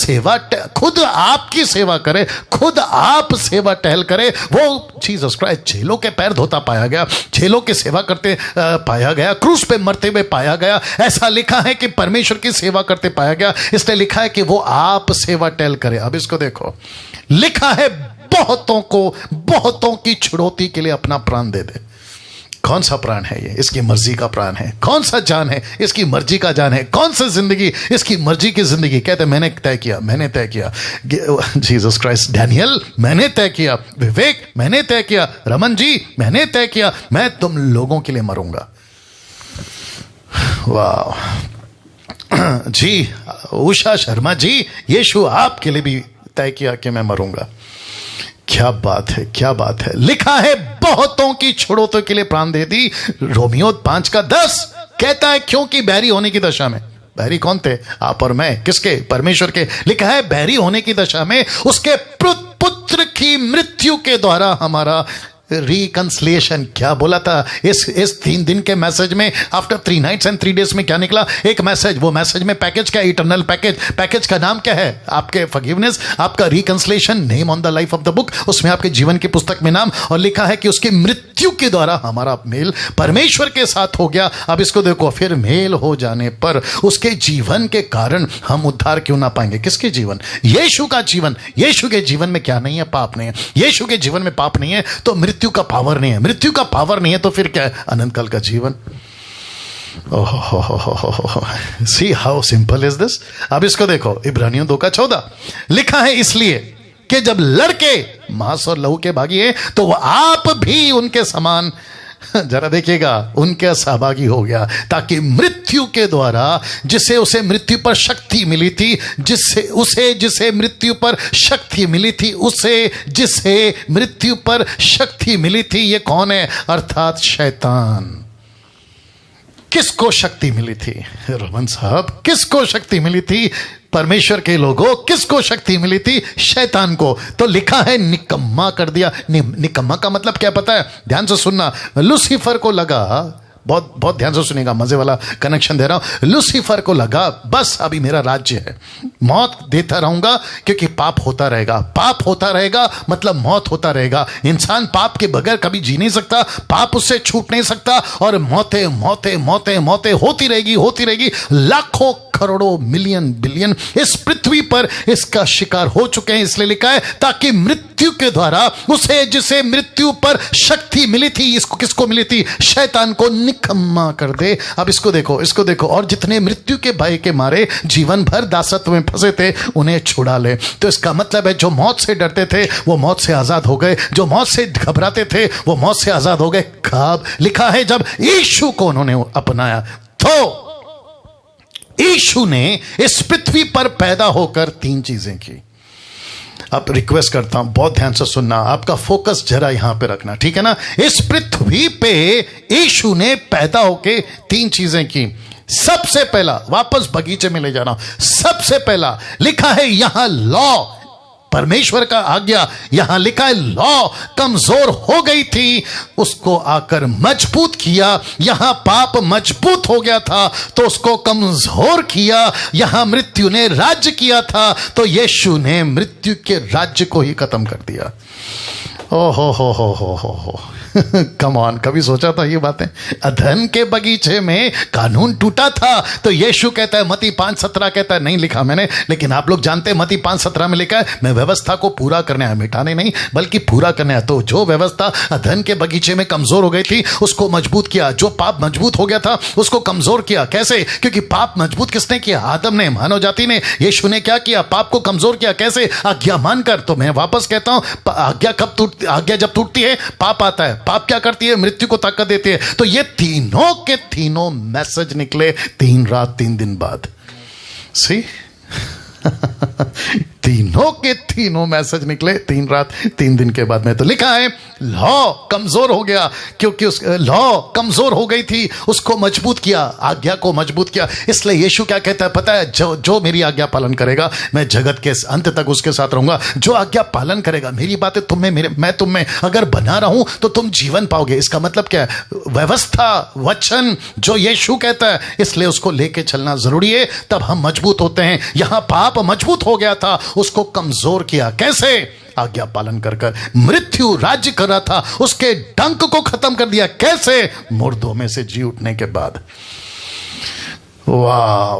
Speaker 1: खुद आपकी सेवा करे, खुद आप सेवा टहल करे। वो जीसस क्राइस्ट झेलों के पैर धोता पाया गया, झेलों की सेवा करते पाया गया, क्रूस पे मरते हुए पाया गया। ऐसा लिखा है कि परमेश्वर की सेवा करते पाया गया, इसलिए लिखा है कि वो आप सेवा टहल करे। अब इसको देखो, लिखा है बहुतों की छुड़ौती के लिए अपना प्राण दे दे। कौन सा प्राण है ये? इसकी मर्जी का प्राण है। कौन सा जान है? इसकी मर्जी का जान है। कौन सा जिंदगी? इसकी मर्जी की जिंदगी। कहते मैंने तय किया। जीसस क्राइस्ट, डैनियल मैंने तय किया, विवेक मैंने तय किया, रमन जी मैंने तय किया, मैं तुम लोगों के लिए मरूंगा। वाह जी, उषा शर्मा जी, यीशु आपके लिए भी तय किया कि मैं मरूंगा। क्या बात है, क्या बात है। लिखा है बहुतों की छुड़ौती के लिए प्राण दे दी। रोमियो 5:10 कहता है क्योंकि बैरी होने की दशा में, बैरी कौन थे? आप और मैं। किसके? परमेश्वर के। लिखा है बैरी होने की दशा में उसके पुत्र की मृत्यु के द्वारा हमारा रिकंसिलिएशन। क्या बोला था इस 3 दिन के मैसेज में? आफ्टर 3 nights and 3 days में क्या निकला? एक मैसेज। वो मैसेज में पैकेज क्या? इटर्नल पैकेज का नाम क्या है? आपके फॉरगिवनेस, आपका reconciliation, name on the life of the book, उसमें आपके जीवन की पुस्तक में नाम। और लिखा है कि उसकी मृत्यु के द्वारा हमारा मेल परमेश्वर के साथ हो गया। अब इसको देखो, फिर मेल हो जाने पर उसके जीवन के कारण हम उद्धार क्यों ना पाएंगे? किसके जीवन? यीशु का जीवन। यीशु के जीवन में क्या नहीं है? पाप नहीं है। यीशु के जीवन में पाप नहीं है तो मृत्यु का पावर नहीं है। मृत्यु का पावर नहीं है तो फिर क्या है? अनंत काल का जीवन। See how simple is this. अब इसको देखो, इब्रानियों 2:14 लिखा है इसलिए कि जब लड़के मांस और लहू के भागी हैं तो वो आप भी उनके समान, जरा देखिएगा, उनके सहभागी हो गया, ताकि मृत्यु के द्वारा उसे मृत्यु पर शक्ति मिली थी, जिसे मृत्यु पर शक्ति मिली थी, जिसे मृत्यु पर शक्ति मिली थी। ये कौन है? अर्थात शैतान। किसको शक्ति मिली थी? रमन साहब, किसको शक्ति मिली थी? परमेश्वर के लोगों, किसको शक्ति मिली थी? शैतान को। तो लिखा है निकम्मा कर दिया। निकम्मा का मतलब क्या पता है? ध्यान से सुनना। लूसीफर को लगा, बहुत ध्यान से सुनेगा, मजे वाला कनेक्शन दे रहा हूं। लूसीफर को लगा बस अभी मेरा राज्य है, मौत देता रहूंगा क्योंकि पाप होता रहेगा मतलब मौत होता रहेगा। इंसान पाप के बगैर कभी जी नहीं सकता, पाप उससे छूट नहीं सकता, और मौतें होती रहेगी। लाखों करोड़ों मिलियन बिलियन इस पृथ्वी पर इसका शिकार हो चुके हैं। इसलिए लिखा है ताकि मृत्यु के द्वारा जिसे मृत्यु पर शक्ति मिली थी, इसको किसको मिली थी? शैतान को निकम्मा कर दे। अब इसको देखो, और जितने मृत्यु के भय के मारे जीवन भर दासत्व में फंसे थे उन्हें छुड़ा ले। तो इसका मतलब है जो मौत से डरते थे वो मौत से आजाद हो गए, जो मौत से घबराते थे वो मौत से आजाद हो गए। कब? लिखा है जब यीशु को उन्होंने अपनाया। तो यीशु ने इस पृथ्वी पर पैदा होकर 3 चीजें की। अब रिक्वेस्ट करता हूं, बहुत ध्यान से सुनना, आपका फोकस जरा यहां पे रखना, ठीक है ना? इस पृथ्वी पे यीशु ने पैदा होके 3 चीजें की। सबसे पहला, वापस बगीचे में ले जाना, सबसे पहला लिखा है यहां लॉ, परमेश्वर का आज्ञा। यहां लिखा है लॉ कमजोर हो गई थी, उसको आकर मजबूत किया। यहां पाप मजबूत हो गया था तो उसको कमजोर किया। यहां मृत्यु ने राज्य किया था तो यीशु ने मृत्यु के राज्य को ही खत्म कर दिया। ओ हो कम ऑन, कभी सोचा था ये बातें? अदन के बगीचे में कानून टूटा था तो यीशु कहता है, मत्ती 5:17 कहता है, नहीं लिखा मैंने, लेकिन आप लोग जानते हैं मत्ती 5:17 में लिखा है मैं व्यवस्था को पूरा करने आया, मिटाने नहीं बल्कि पूरा करने आया। तो जो व्यवस्था अदन के बगीचे में कमजोर हो गई थी उसको मजबूत किया, जो पाप मजबूत हो गया था उसको कमजोर किया। कैसे? क्योंकि पाप मजबूत किसने किया? आदम ने, मानव जाति ने। यीशु ने क्या किया? पाप को कमजोर किया। कैसे? आज्ञा मानकर। तो मैं वापस कहता हूं, आज्ञा जब टूटती है पाप आता है। पाप क्या करती है? मृत्यु को ताकत देती है। तो ये तीनों के तीनों मैसेज निकले 3 रात 3 दिन बाद। सी तीनों के तीनों मैसेज निकले 3 रात 3 दिन के बाद में। तो लिखा है लॉ कमजोर हो गया, क्योंकि उस लॉ कमजोर हो गई थी, उसको मजबूत किया, आज्ञा को मजबूत किया। इसलिए यीशु क्या कहता है पता है, जो मेरी आज्ञा पालन करेगा मैं जगत के अंत तक उसके साथ रहूंगा। जो आज्ञा पालन करेगा, मेरी बातें तुम में, मैं तुम में अगर बना रहूं तो तुम जीवन पाओगे। इसका मतलब क्या है? व्यवस्था, वचन जो यीशु कहता है, इसलिए उसको लेके चलना जरूरी है, तब हम मजबूत होते हैं। यहां पाप मजबूत हो गया था, उसको कमजोर किया। कैसे? आज्ञा पालन कर कर। मृत्यु राज्य कर रहा था, उसके डंक को खत्म कर दिया। कैसे? मुर्दों में से जी उठने के बाद। वाह,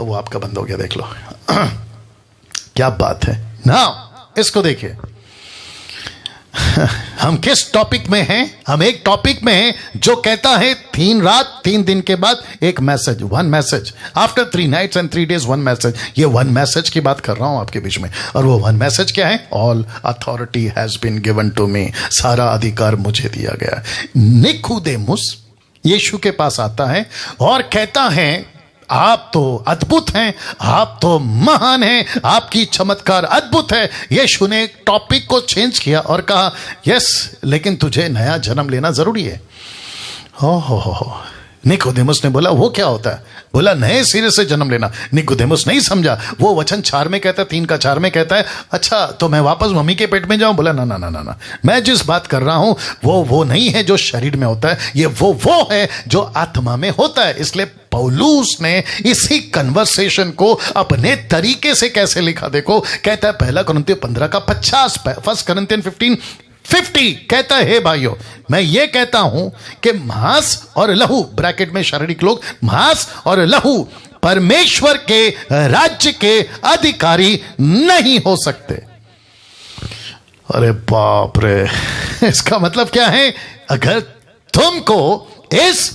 Speaker 1: वो आपका बंद हो गया, देख लो। क्या बात है ना। इसको देखिए, हम किस टॉपिक में हैं? हम एक टॉपिक में हैं जो कहता है 3 रात 3 दिन के बाद एक message, 1 message. After 3 nights and 3 days 1 message. ये 1 मैसेज की बात कर रहा हूं आपके बीच में। और वो 1 मैसेज क्या है? All authority has been given to me. सारा अधिकार मुझे दिया गया। निकोदेमुस यीशु के पास आता है और कहता है आप तो अद्भुत हैं, आप तो महान हैं, आपकी चमत्कार अद्भुत है। यीशु ने टॉपिक को चेंज किया और कहा यस, लेकिन तुझे नया जन्म लेना जरूरी है। हो। निकोदेमुस ने बोला वो क्या होता है? बोला नए सिरे से जन्म लेना। निकोदेमुस नहीं समझा। वो वचन 4 में कहता है, 3 का 4 में कहता है अच्छा तो मैं वापस मम्मी के पेट में जाऊं? बोला ना ना ना ना ना, मैं जिस बात कर रहा हूं वो नहीं है जो शरीर में होता है, ये वो है जो आत्मा में होता है। इसलिए पौलुस ने इसी कन्वर्सेशन को अपने तरीके से कैसे लिखा देखो। कहता है 1 कुरिन्थियों 15 का 50, 1 कुरिन्थियन 15:50 कहता है हे भाइयों, मैं ये कहता हूं कि मांस और लहू, ब्रैकेट में शारीरिक लोग, मांस और लहू परमेश्वर के राज्य के अधिकारी नहीं हो सकते। अरे बाप रे, इसका मतलब क्या है? अगर तुमको इस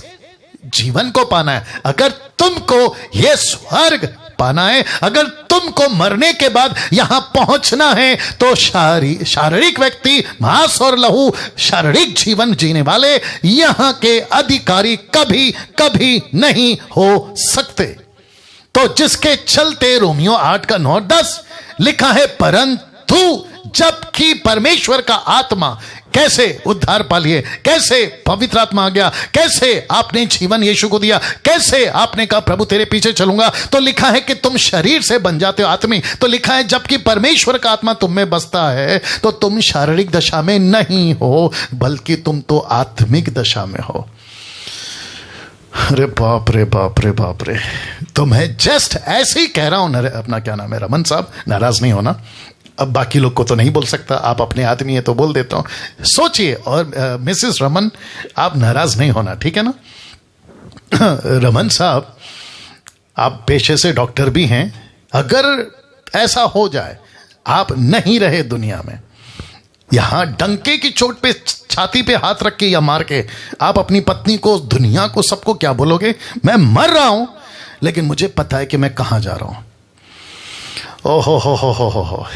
Speaker 1: जीवन को पाना है, अगर तुमको यह स्वर्ग पाना है, अगर तुमको मरने के बाद यहां पहुंचना है, तो शारीरिक व्यक्ति, मांस और लहू, शारीरिक जीवन जीने वाले यहां के अधिकारी कभी कभी नहीं हो सकते। तो जिसके चलते रोमियो 8 का 9 10 लिखा है परंतु जबकि परमेश्वर का आत्मा, कैसे उद्धार पा लिए, कैसे पवित्र आत्मा आ गया, कैसे आपने जीवन यीशु को दिया, कैसे आपने कहा प्रभु तेरे पीछे चलूंगा, तो लिखा है कि तुम शरीर से बन जाते हो आत्मी। तो लिखा है जबकि परमेश्वर का आत्मा तुम में बसता है तो तुम शारीरिक दशा में नहीं हो, बल्कि तुम तो आत्मिक दशा में हो। अरे बाप रे बाप रे बाप रे। तो मैं जस्ट ऐसे ही कह रहा हूं। अपना क्या नाम है? रमन साहब, नाराज नहीं होना। अब बाकी लोग को तो नहीं बोल सकता, आप अपने आदमी है तो बोल देता हूं। सोचिए, और मिसेस रमन आप नाराज नहीं होना, ठीक है ना? रमन साहब आप पेशे से डॉक्टर भी हैं। अगर ऐसा हो जाए आप नहीं रहे दुनिया में, यहां डंके की चोट पे छाती पे हाथ रख के या मार के आप अपनी पत्नी को, दुनिया को, सबको क्या बोलोगे? मैं मर रहा हूं लेकिन मुझे पता है कि मैं कहां जा रहा हूं। ओहो हो।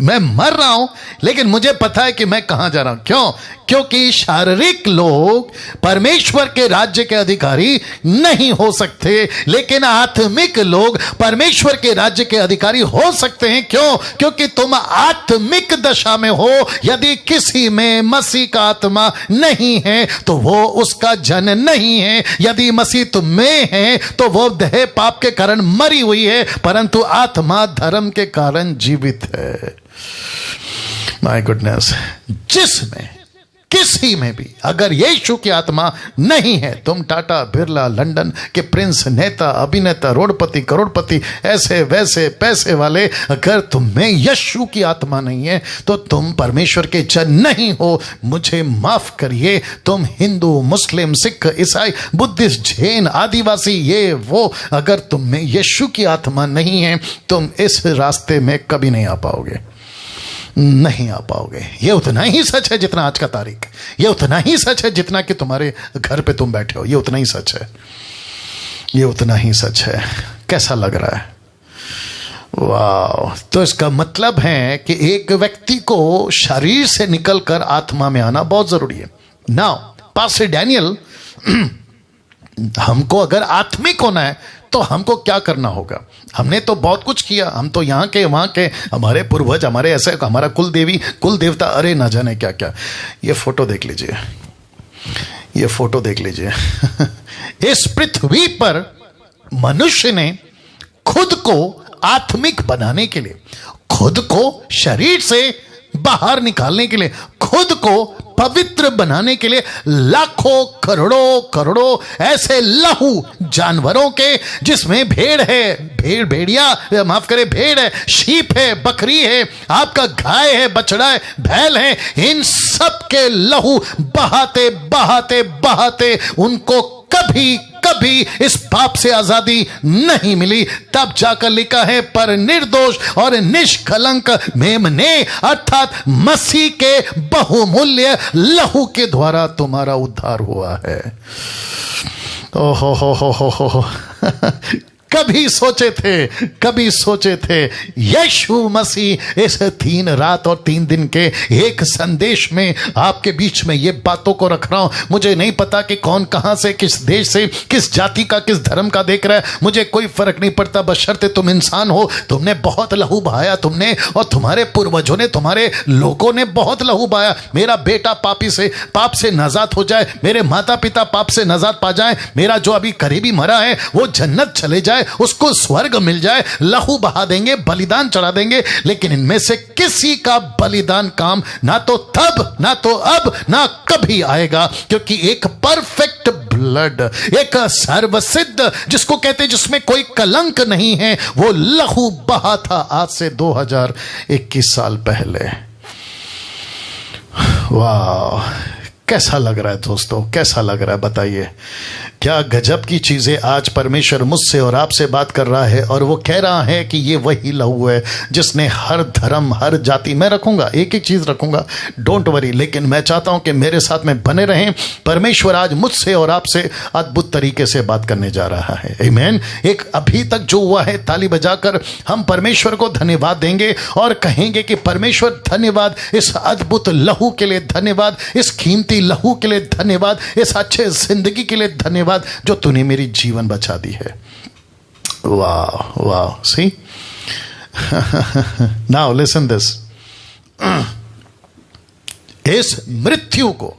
Speaker 1: मैं मर रहा हूं लेकिन मुझे पता है कि मैं कहां जा रहा हूं। क्यों? क्योंकि शारीरिक लोग परमेश्वर के राज्य के अधिकारी नहीं हो सकते, लेकिन आत्मिक लोग परमेश्वर के राज्य के अधिकारी हो सकते हैं। क्यों? क्योंकि तुम आत्मिक दशा में हो। यदि किसी में मसीह का आत्मा नहीं है तो वो उसका जन नहीं है। यदि मसीह तुम में है तो वो देह पाप के कारण मरी हुई है, परंतु आत्मा धर्म के कारण जीवित है। माय गुडनेस, जिसमें किसी में भी अगर यीशु की आत्मा नहीं है, तुम टाटा, बिरला, लंदन के प्रिंस, नेता, अभिनेता, रोडपति, करोड़पति, ऐसे वैसे पैसे वाले, अगर तुम में यीशु की आत्मा नहीं है तो तुम परमेश्वर के जन नहीं हो। मुझे माफ करिए, तुम हिंदू, मुस्लिम, सिख, ईसाई, बुद्धिस्ट, जैन, आदिवासी, ये वो, अगर तुम में यीशु की आत्मा नहीं है तुम इस रास्ते में कभी नहीं आ पाओगे, नहीं आ पाओगे। ये उतना ही सच है जितना आज का तारीख, ये उतना ही सच है जितना कि तुम्हारे घर पे तुम बैठे हो, ये उतना ही सच है, ये उतना ही सच है। कैसा लग रहा है? वाह। तो इसका मतलब है कि एक व्यक्ति को शरीर से निकलकर आत्मा में आना बहुत जरूरी है। नाउ पास्टर डैनियल, हमको अगर आत्मिक होना है तो हमको क्या करना होगा? हमने तो बहुत कुछ किया, हम तो यहाँ के वहाँ के, हमारे पूर्वज, हमारे ऐसे, हमारा कुल देवी कुल देवता, अरे ना जाने क्या क्या। ये फोटो देख लीजिए, ये फोटो देख लीजिए। इस पृथ्वी पर मनुष्य ने खुद को आत्मिक बनाने के लिए, खुद को शरीर से बाहर निकालने के लिए, खुद को पवित्र बनाने के लिए लाखों करोड़ों करोड़ों ऐसे लहू जानवरों के, जिसमें भेड़ है, भेड़िया माफ करे, भेड़ है, शीप है, बकरी है, आपका गाय है, बछड़ा है, बैल है, इन सब के लहू बहाते बहाते बहाते उनको कभी कभी इस पाप से आजादी नहीं मिली। तब जाकर लिखा है, पर निर्दोष और निष्कलंक मेमने अर्थात मसीह के बहुमूल्य लहू के द्वारा तुम्हारा उद्धार हुआ है। ओहो हो। कभी सोचे थे यीशु मसीह इस 3 रात और 3 दिन के एक संदेश में आपके बीच में ये बातों को रख रहा हूं। मुझे नहीं पता कि कौन कहां से, किस देश से, किस जाति का, किस धर्म का देख रहा है, मुझे कोई फर्क नहीं पड़ता, बशर्ते तुम इंसान हो। तुमने बहुत लहू बहाया, तुमने और तुम्हारे पूर्वजों ने, तुम्हारे लोगों ने बहुत लहू बहाया। मेरा बेटा पाप से नाजात हो जाए, मेरे माता पिता पाप से नाजात पा जाए, मेरा जो अभी करीबी मरा है वो जन्नत चले जाए, उसको स्वर्ग मिल जाए, लहू बहा देंगे, बलिदान चढ़ा देंगे। लेकिन इनमें से किसी का बलिदान काम ना तो तब, ना तो अब, ना कभी आएगा, क्योंकि एक परफेक्ट ब्लड, एक सर्वसिद्ध, जिसको कहते हैं जिसमें कोई कलंक नहीं है, वो लहू बहा था आज से 2021 साल पहले। वाह, कैसा लग रहा है दोस्तों, कैसा लग रहा है बताइए? क्या गजब की चीजें आज परमेश्वर मुझसे और आपसे बात कर रहा है, और वो कह रहा है कि ये वही लहू है जिसने हर धर्म, हर जाति, मैं रखूंगा, एक एक चीज रखूंगा, डोंट वरी, लेकिन मैं चाहता हूं कि मेरे साथ में बने रहें। परमेश्वर आज मुझसे और आपसे अद्भुत तरीके से बात करने जा रहा है। आमीन। एक अभी तक जो हुआ है, ताली बजाकर हम परमेश्वर को धन्यवाद देंगे और कहेंगे कि परमेश्वर धन्यवाद इस अद्भुत लहू के लिए, धन्यवाद इस कीमती लहू के लिए, धन्यवाद इस अच्छे जिंदगी के लिए, धन्यवाद जो तूने मेरी जीवन बचा दी है। वाह वाह, सी। Now listen this. इस मृत्यु को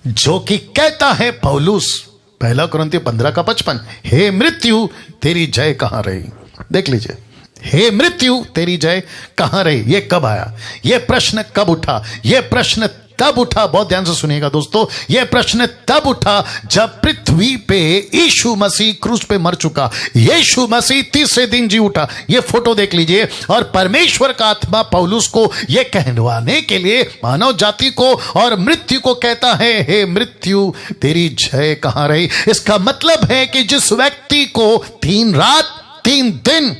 Speaker 1: जो कि कहता है पौलुस, 1 कुरिन्थियों 15:55, हे मृत्यु तेरी जय कहां रही? देख लीजिए, हे मृत्यु तेरी जय कहां रही? ये कब आया? ये प्रश्न कब उठा? ये प्रश्न तब उठा, बहुत ध्यान से सुनिएगा दोस्तों, यह प्रश्न तब उठा जब पृथ्वी पे यीशु मसीह क्रूस पे मर चुका, यीशु मसीह तीसरे दिन जी उठा। यह फोटो देख लीजिए, और परमेश्वर का आत्मा पौलुस को यह कहलवाने के लिए मानव जाति को और मृत्यु को कहता है, हे मृत्यु तेरी जय कहां रही? इसका मतलब है कि जिस व्यक्ति को 3 रात 3 दिन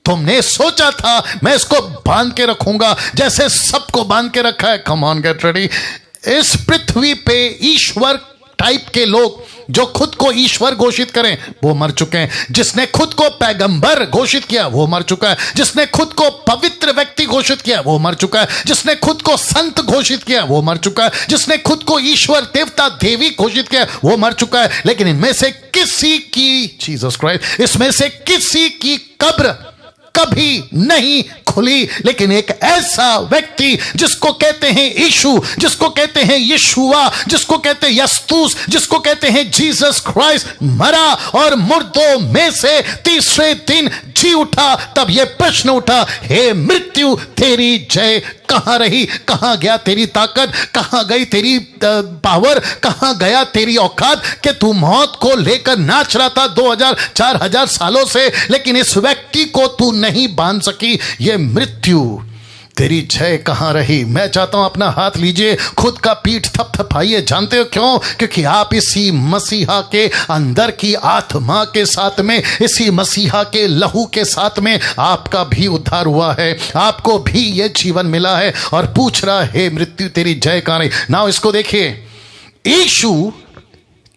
Speaker 1: तुमने सोचा था मैं इसको बांध के रखूंगा जैसे सबको बांध के रखा है, कम ऑन गेट रेडी। इस पृथ्वी पे ईश्वर टाइप के लोग जो खुद को ईश्वर घोषित करें वो मर चुके हैं। जिसने खुद को पैगंबर घोषित किया वो मर चुका है। जिसने खुद को पवित्र व्यक्ति घोषित किया वो मर चुका है। जिसने खुद को संत घोषित किया वो मर चुका है। जिसने खुद को ईश्वर देवता देवी घोषित किया वो मर चुका है। लेकिन इनमें से किसी की, जीसस क्राइस्ट, इसमें से किसी की कब्र कभी नहीं खुली। लेकिन एक ऐसा व्यक्ति जिसको कहते हैं यीशु, जिसको कहते हैं यीशुआ, जिसको कहते हैं यस्तूस, जिसको कहते हैं जीसस क्राइस्ट, मरा और मुर्दों में से तीसरे दिन जी उठा। तब यह प्रश्न उठा, हे मृत्यु तेरी जय कहां रही? कहां गया तेरी ताकत? कहां गई तेरी पावर? कहां गया तेरी औकात कि तू मौत को लेकर नाच रहा था 2000-4000 सालों से, लेकिन इस व्यक्ति को तू नहीं बांध सकी। ये मृत्यु तेरी जय कहां रही? मैं चाहता हूं अपना हाथ लीजिए, खुद का पीठ थपथपाइए। जानते हो क्यों? क्योंकि आप इसी मसीहा के अंदर की आत्मा के साथ में, इसी मसीहा के लहू के साथ में आपका भी उद्धार हुआ है, आपको भी यह जीवन मिला है। और पूछ रहा है मृत्यु तेरी जय कहां रही? नाउ इसको देखिए, यीशु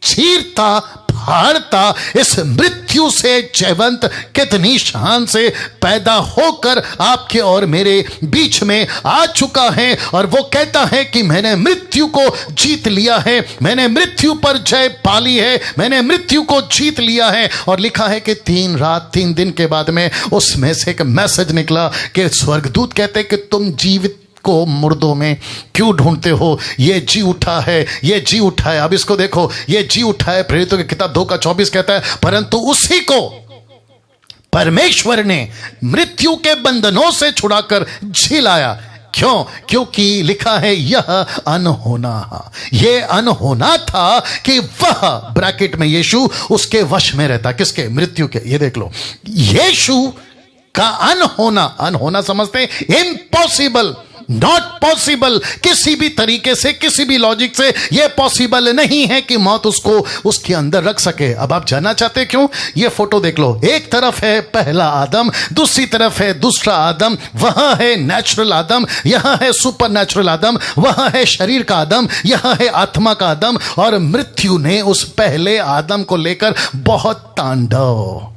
Speaker 1: चीरता फाड़ता, इस मृत्यु से जयवंत कितनी शान से पैदा होकर आपके और मेरे बीच में आ चुका है। और वो कहता है कि मैंने मृत्यु को जीत लिया है, मैंने मृत्यु पर जय पाली है, मैंने मृत्यु को जीत लिया है। और लिखा है कि 3 रात 3 दिन के बाद में उसमें से एक मैसेज निकला कि स्वर्गदूत कहते कि तुम जीवित को मुर्दों में क्यों ढूंढते हो, ये जी उठा है, ये जी उठा है। अब इसको देखो, ये जी उठा है। प्रेरितों की किताब 2:24 कहता है, परंतु उसी को परमेश्वर ने मृत्यु के बंधनों से छुड़ाकर जी लाया। क्यों? क्योंकि लिखा है यह अनहोना, ये अनहोना था कि वह ब्रैकेट में यीशु उसके वश में रहता। किसके? मृत्यु के। ये देख लो, यीशु का अनहोना, अनहोना समझते हैं, इम्पॉसिबल, नॉट पॉसिबल। किसी भी तरीके से, किसी भी लॉजिक से यह पॉसिबल नहीं है कि मौत उसको उसके अंदर रख सके। अब आप जानना चाहते हैं क्यों? यह फोटो देख लो, एक तरफ है पहला आदम, दूसरी तरफ है दूसरा आदम। वहां है नेचुरल आदम, यहां है सुपर नेचुरल आदम, वहां है शरीर का आदम, यहां है आत्मा का आदम। और मृत्यु ने उस पहले आदम को लेकर बहुत तांडव,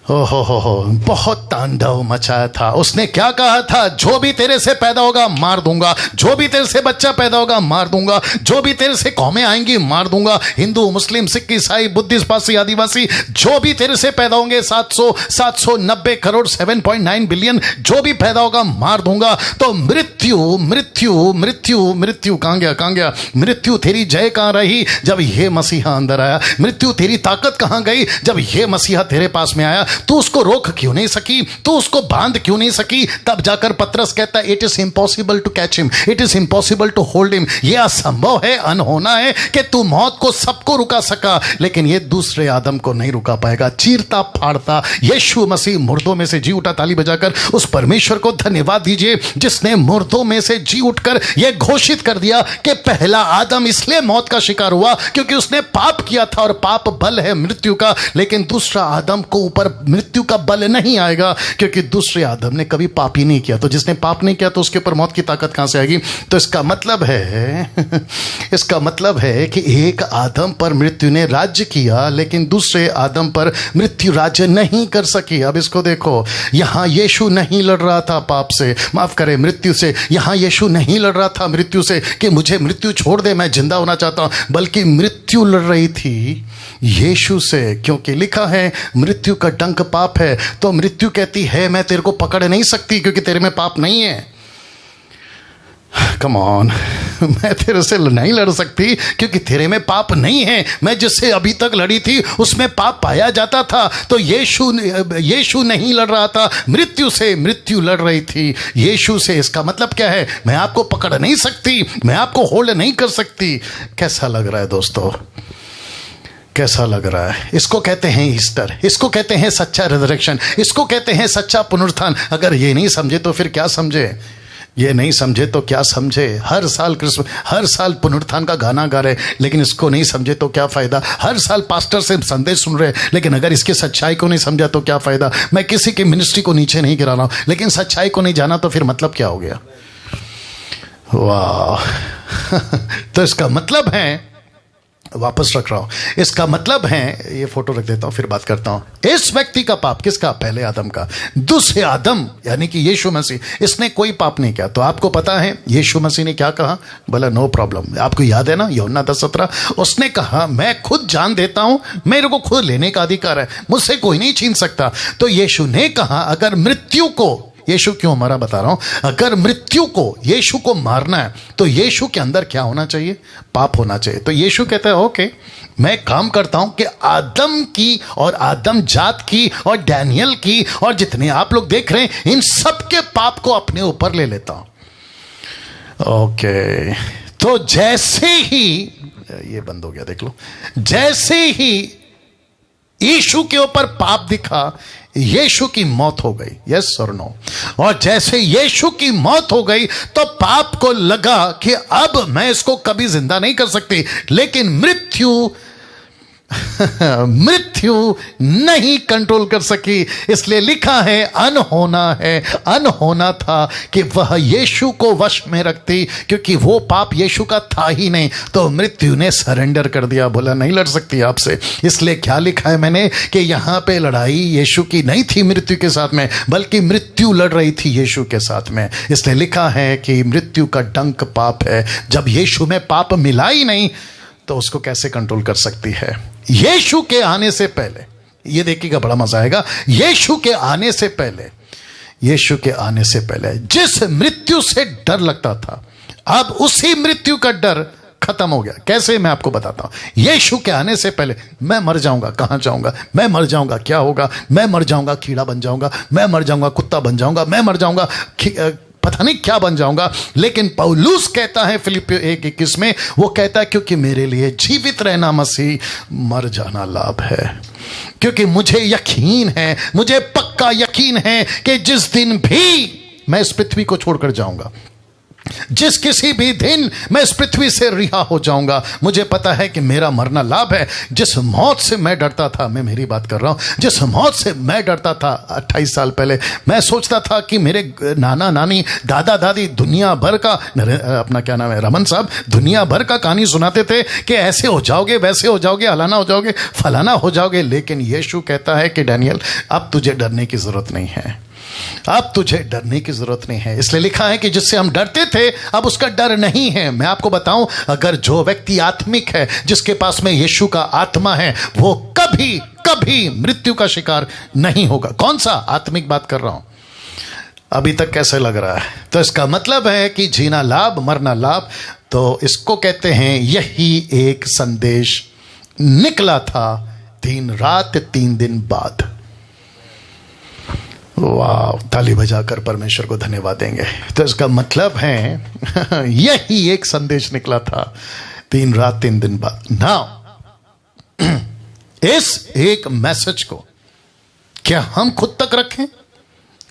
Speaker 1: हो बहुत तांडव मचाया था। उसने क्या कहा था? जो भी तेरे से पैदा होगा मार दूंगा, जो भी तेरे से बच्चा पैदा होगा मार दूंगा, जो भी तेरे से कौमें आएंगी मार दूंगा। हिंदू, मुस्लिम, सिख, ईसाई, बुद्धिस्ट, पारसी, आदिवासी, जो भी तेरे से पैदा होंगे, 790 करोड़ 7.9 बिलियन जो भी पैदा होगा मार दूंगा। तो मृत्यु मृत्यु मृत्यु मृत्यु कहां गया? कहां गया मृत्यु? तेरी जय कहां रही जब ये मसीहा अंदर आया? मृत्यु तेरी ताकत कहां गई जब ये मसीहा तेरे पास में आया? तू उसको रोक क्यों नहीं सकी? तू उसको बांध क्यों नहीं सकी? तब जाकर पतरस कहता है, it is impossible to catch him, it is impossible to hold him. यह असंभव है, अनहोना है कि तू मौत को सबको रुका सका, लेकिन यह दूसरे आदम को नहीं रुका पाएगा। चीरता फाड़ता यीशु मसीह मुर्दों में से जी उठा। ताली बजाकर उस परमेश्वर को धन्यवाद दीजिए जिसने मुर्दों में से जी उठकर यह घोषित कर दिया कि पहला आदम इसलिए मौत का शिकार हुआ क्योंकि उसने पाप किया था, और पाप बल है मृत्यु का। लेकिन दूसरा आदम को ऊपर मृत्यु का बल नहीं आएगा क्योंकि दूसरे आदम ने कभी पाप ही नहीं किया। तो जिसने पाप नहीं किया तो उसके ऊपर मौत की ताकत कहां से आएगी? तो इसका मतलब है इसका मतलब है कि एक आदम पर मृत्यु ने राज्य किया, लेकिन दूसरे आदम पर मृत्यु राज्य नहीं कर सकी। अब इसको देखो, यहां यीशु नहीं लड़ रहा था पाप से, माफ करें मृत्यु से। यहां यीशु नहीं लड़ रहा था मृत्यु से कि मुझे मृत्यु छोड़ दे, मैं जिंदा होना चाहता हूं, बल्कि मृत्यु लड़ रही थी यीशु से। क्योंकि लिखा है मृत्यु का डंक पाप है। तो मृत्यु कहती है मैं तेरे को पकड़ नहीं सकती क्योंकि तेरे में पाप नहीं है। कम ऑन, मैं तेरे से नहीं लड़ सकती क्योंकि तेरे में पाप नहीं है। मैं जिससे अभी तक लड़ी थी उसमें पाप पाया जाता था। तो यीशु नहीं लड़ रहा था मृत्यु से, मृत्यु लड़ रही थी यीशु से। इसका मतलब क्या है? मैं आपको पकड़ नहीं सकती, मैं आपको होल्ड नहीं कर सकती। कैसा लग रहा है दोस्तों? कैसा लग रहा है? इसको कहते हैं ईस्टर, इसको कहते हैं सच्चा रिजरेक्शन, इसको कहते हैं सच्चा पुनरुत्थान। अगर ये नहीं समझे तो फिर क्या समझे? ये नहीं समझे तो क्या समझे? हर साल क्रिसमस, हर साल पुनरुत्थान का गाना गा रहे, लेकिन इसको नहीं समझे तो क्या फायदा? हर साल पास्टर से संदेश सुन रहे, लेकिन अगर इसकी सच्चाई को नहीं समझा तो क्या फायदा? मैं किसी की मिनिस्ट्री को नीचे नहीं गिरा रहा हूं, लेकिन सच्चाई को नहीं जाना तो फिर मतलब क्या हो गया? वाह तो इसका मतलब है, वापस रख रहा हूं, इसका मतलब है, ये फोटो रख देता हूं फिर बात करता हूं। इस व्यक्ति का पाप किसका? पहले आदम का। दूसरे आदम यानी कि यीशु मसीह, इसने कोई पाप नहीं किया। तो आपको पता है यीशु मसीह ने क्या कहा? बोला नो प्रॉब्लम। आपको याद है ना यूहन्ना 10:17, उसने कहा मैं खुद जान देता हूं, मेरे को खुद लेने का अधिकार है, मुझसे कोई नहीं छीन सकता। तो यीशु ने कहा अगर मृत्यु को, यीशु क्यों मरा बता रहा हूं, अगर मृत्यु को, यीशु को मारना है तो यीशु के अंदर क्या होना चाहिए? पाप होना चाहिए। तो यीशु कहता है ओके, मैं काम करता हूं कि आदम की और आदम जात की और डैनियल की और जितने आप लोग देख रहे हैं इन सबके पाप को अपने ऊपर ले लेता हूं। ओके, तो जैसे ही ये बंद हो गया देख लो, जैसे ही यीशु के ऊपर पाप दिखा, यीशु की मौत हो गई। यस और नो? और जैसे यीशु की मौत हो गई तो पाप को लगा कि अब मैं इसको कभी जिंदा नहीं कर सकती, लेकिन मृत्यु मृत्यु नहीं कंट्रोल कर सकी। इसलिए लिखा है अनहोना था कि वह यीशु को वश में रखती, क्योंकि वो पाप यीशु का था ही नहीं। तो मृत्यु ने सरेंडर कर दिया, बोला नहीं लड़ सकती आपसे। इसलिए क्या लिखा है मैंने कि यहां पे लड़ाई यीशु की नहीं थी मृत्यु के साथ में, बल्कि मृत्यु लड़ रही थी यीशु के साथ में। इसलिए लिखा है कि मृत्यु का डंक पाप है। जब यीशु में पाप मिला ही नहीं तो उसको कैसे कंट्रोल कर सकती है। यीशु के आने से पहले, ये देखिएगा बड़ा मजा आएगा, यीशु के आने से पहले जिस मृत्यु से डर लगता था, अब उसी मृत्यु का डर खत्म हो गया। कैसे, मैं आपको बताता हूं। यीशु के आने से पहले मैं मर जाऊंगा, कहां जाऊंगा, मैं मर जाऊंगा, क्या होगा, मैं मर जाऊंगा, कीड़ा बन जाऊंगा, मैं मर जाऊंगा, कुत्ता बन जाऊंगा, मैं मर जाऊंगा, पता नहीं क्या बन जाऊंगा। लेकिन पौलुस कहता है फिलिपियों 1:21 में, वो कहता है क्योंकि मेरे लिए जीवित रहना मसीह, मर जाना लाभ है। क्योंकि मुझे यकीन है, मुझे पक्का यकीन है कि जिस दिन भी मैं इस पृथ्वी को छोड़कर जाऊंगा, जिस किसी भी दिन मैं इस पृथ्वी से रिहा हो जाऊंगा, मुझे पता है कि मेरा मरना लाभ है। जिस मौत से मैं डरता था, मैं मेरी बात कर रहा हूं, जिस मौत से मैं डरता था 28 साल पहले, मैं सोचता था कि मेरे नाना नानी, दादा दादी दुनिया भर का, अपना क्या नाम है, रमन साहब, दुनिया भर का कहानी सुनाते थे कि ऐसे हो जाओगे, वैसे हो जाओगे, अलाना हो जाओगे, फलाना हो जाओगे। लेकिन यीशु कहता है कि डैनियल, अब तुझे डरने की जरूरत नहीं है, अब तुझे डरने की जरूरत नहीं है। इसलिए लिखा है कि जिससे हम डरते थे अब उसका डर नहीं है। मैं आपको बताऊं, अगर जो व्यक्ति आत्मिक है, जिसके पास में यीशु का आत्मा है, वो कभी कभी मृत्यु का शिकार नहीं होगा। कौन सा आत्मिक बात कर रहा हूं, अभी तक कैसे लग रहा है? तो इसका मतलब है कि जीना लाभ, मरना लाभ। तो इसको कहते हैं, यही एक संदेश निकला था 3 रात 3 दिन बाद। वाह, ताली बजाकर परमेश्वर को धन्यवाद देंगे। तो इसका मतलब है यही एक संदेश निकला था 3 रात 3 दिन बाद। नाउ इस एक मैसेज को क्या हम खुद तक रखें?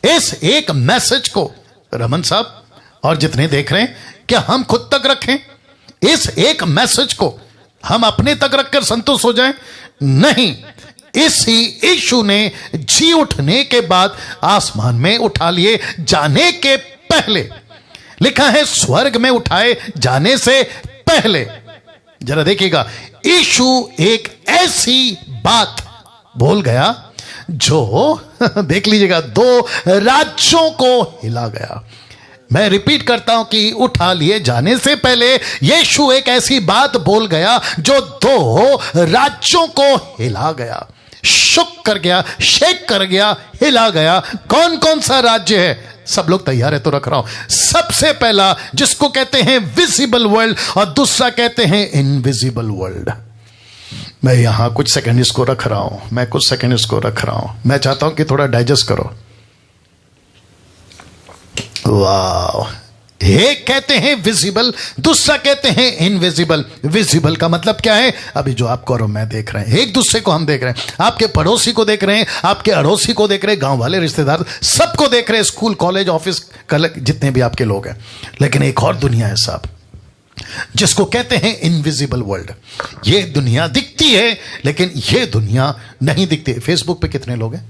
Speaker 1: इस एक मैसेज को रमन साहब और जितने देख रहे हैं, क्या हम खुद तक रखें? इस एक मैसेज को हम अपने तक रखकर संतुष्ट हो जाएं? नहीं, इसी यीशु ने जी उठने के बाद आसमान में उठा लिए जाने के पहले, लिखा है स्वर्ग में उठाए जाने से पहले, जरा देखिएगा, यीशु एक ऐसी बात बोल गया जो देख लीजिएगा 2 राज्यों को हिला गया। मैं रिपीट करता हूं कि उठा लिए जाने से पहले यीशु एक ऐसी बात बोल गया जो 2 राज्यों को हिला गया, शुक कर गया, शेक कर गया, हिला गया। कौन कौन सा राज्य है? सब लोग तैयार है तो रख रहा हूं। सबसे पहला जिसको कहते हैं विजिबल वर्ल्ड और दूसरा कहते हैं इनविजिबल वर्ल्ड। मैं यहां कुछ सेकंड इसको रख रहा हूं, मैं चाहता हूं कि थोड़ा डाइजेस्ट करो। वाह, एक कहते हैं विजिबल, दूसरा कहते हैं इनविजिबल। विजिबल का मतलब क्या है? अभी जो आपको और मैं देख रहे हैं, एक दूसरे को हम देख रहे हैं, आपके पड़ोसी को देख रहे हैं, आपके अड़ोसी को देख रहे हैं, गांव वाले, रिश्तेदार, सबको देख रहे हैं, स्कूल, कॉलेज, ऑफिस, जितने भी आपके लोग हैं। लेकिन एक और दुनिया है साहब, जिसको कहते हैं इनविजिबल वर्ल्ड। ये दुनिया दिखती है लेकिन ये दुनिया नहीं दिखती। फेसबुक पे कितने लोग हैं?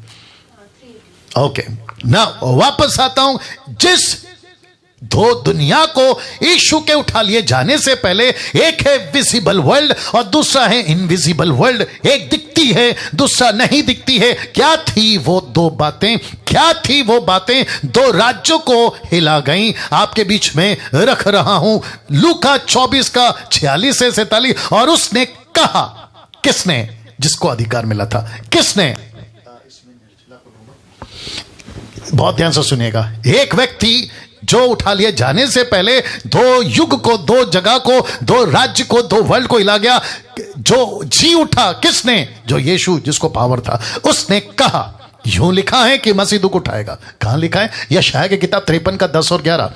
Speaker 1: ओके, ना वापस आता हूं। जिस 2 दुनिया को यीशु के उठा लिए जाने से पहले, एक है विजिबल वर्ल्ड और दूसरा है इनविजिबल वर्ल्ड। एक दिखती है, दूसरा नहीं दिखती है। क्या थी वो 2 बातें? क्या थी वो बातें? 2 राज्यों को हिला गई। आपके बीच में रख रहा हूं लूका 24 का 46 से 47। और उसने कहा, किसने? जिसको अधिकार मिला था, किसने? बहुत ध्यान से सुनिएगा। एक व्यक्ति जो उठा लिए जाने से पहले 2 युग को, 2 जगह को, 2 राज्य को, 2 वर्ल्ड को हिला गया, जो जी उठा, किसने? जो यीशु, जिसको पावर था। उसने कहा, यूं लिखा है कि मसीह दुख उठाएगा। कहां लिखा है? यशायाह की किताब 53 का 10 और 11।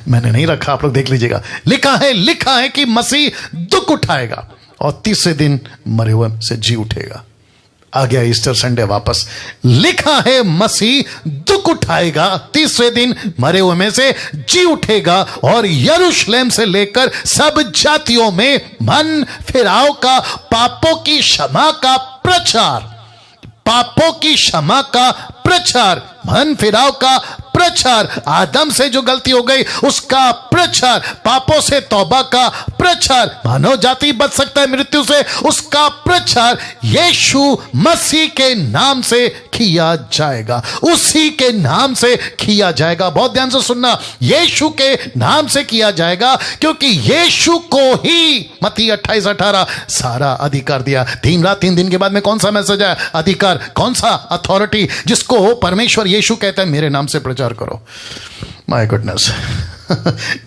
Speaker 1: मैंने नहीं रखा, आप लोग देख लीजिएगा। लिखा है कि मसीह दुख उठाएगा और तीसरे दिन मरे हुए से जी उठेगा। आ गया ईस्टर संडे वापस। लिखा है मसीह दुख उठाएगा, तीसरे दिन मरे हुए में से जी उठेगा और यरूशलेम से लेकर सब जातियों में मन फिराव का, पापों की क्षमा का प्रचार, पापों की क्षमा का प्रचार, मन फिराव का प्रचार, आदम से जो गलती हो गई उसका प्रचार, पापों से तौबा का प्रचार, मानव जाति बच सकता है मृत्यु से, उसका प्रचार यीशु मसीह के नाम से किया जाएगा, उसी के नाम से किया जाएगा। बहुत ध्यान से सुनना, यीशु के नाम से किया जाएगा, क्योंकि यीशु को ही मत्ती 28:18 सारा अधिकार दिया। 3 रात 3 दिन के बाद में कौन सा मैसेज है? अधिकार, कौन सा अथॉरिटी, जिसको परमेश्वर यीशु कहता है मेरे नाम से प्रचार करो। माय गुडनेस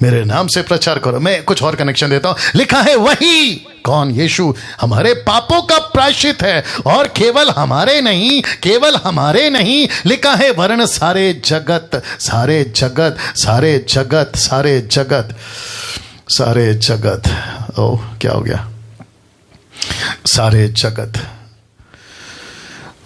Speaker 1: मेरे नाम से प्रचार करो। मैं कुछ और कनेक्शन देता हूं। लिखा है वही, कौन? यीशु हमारे पापों का प्रायश्चित है, और केवल हमारे नहीं, केवल हमारे नहीं, लिखा है वरन सारे जगत, सारे जगत, सारे जगत, सारे जगत, सारे जगत। ओह क्या हो गया? सारे जगत,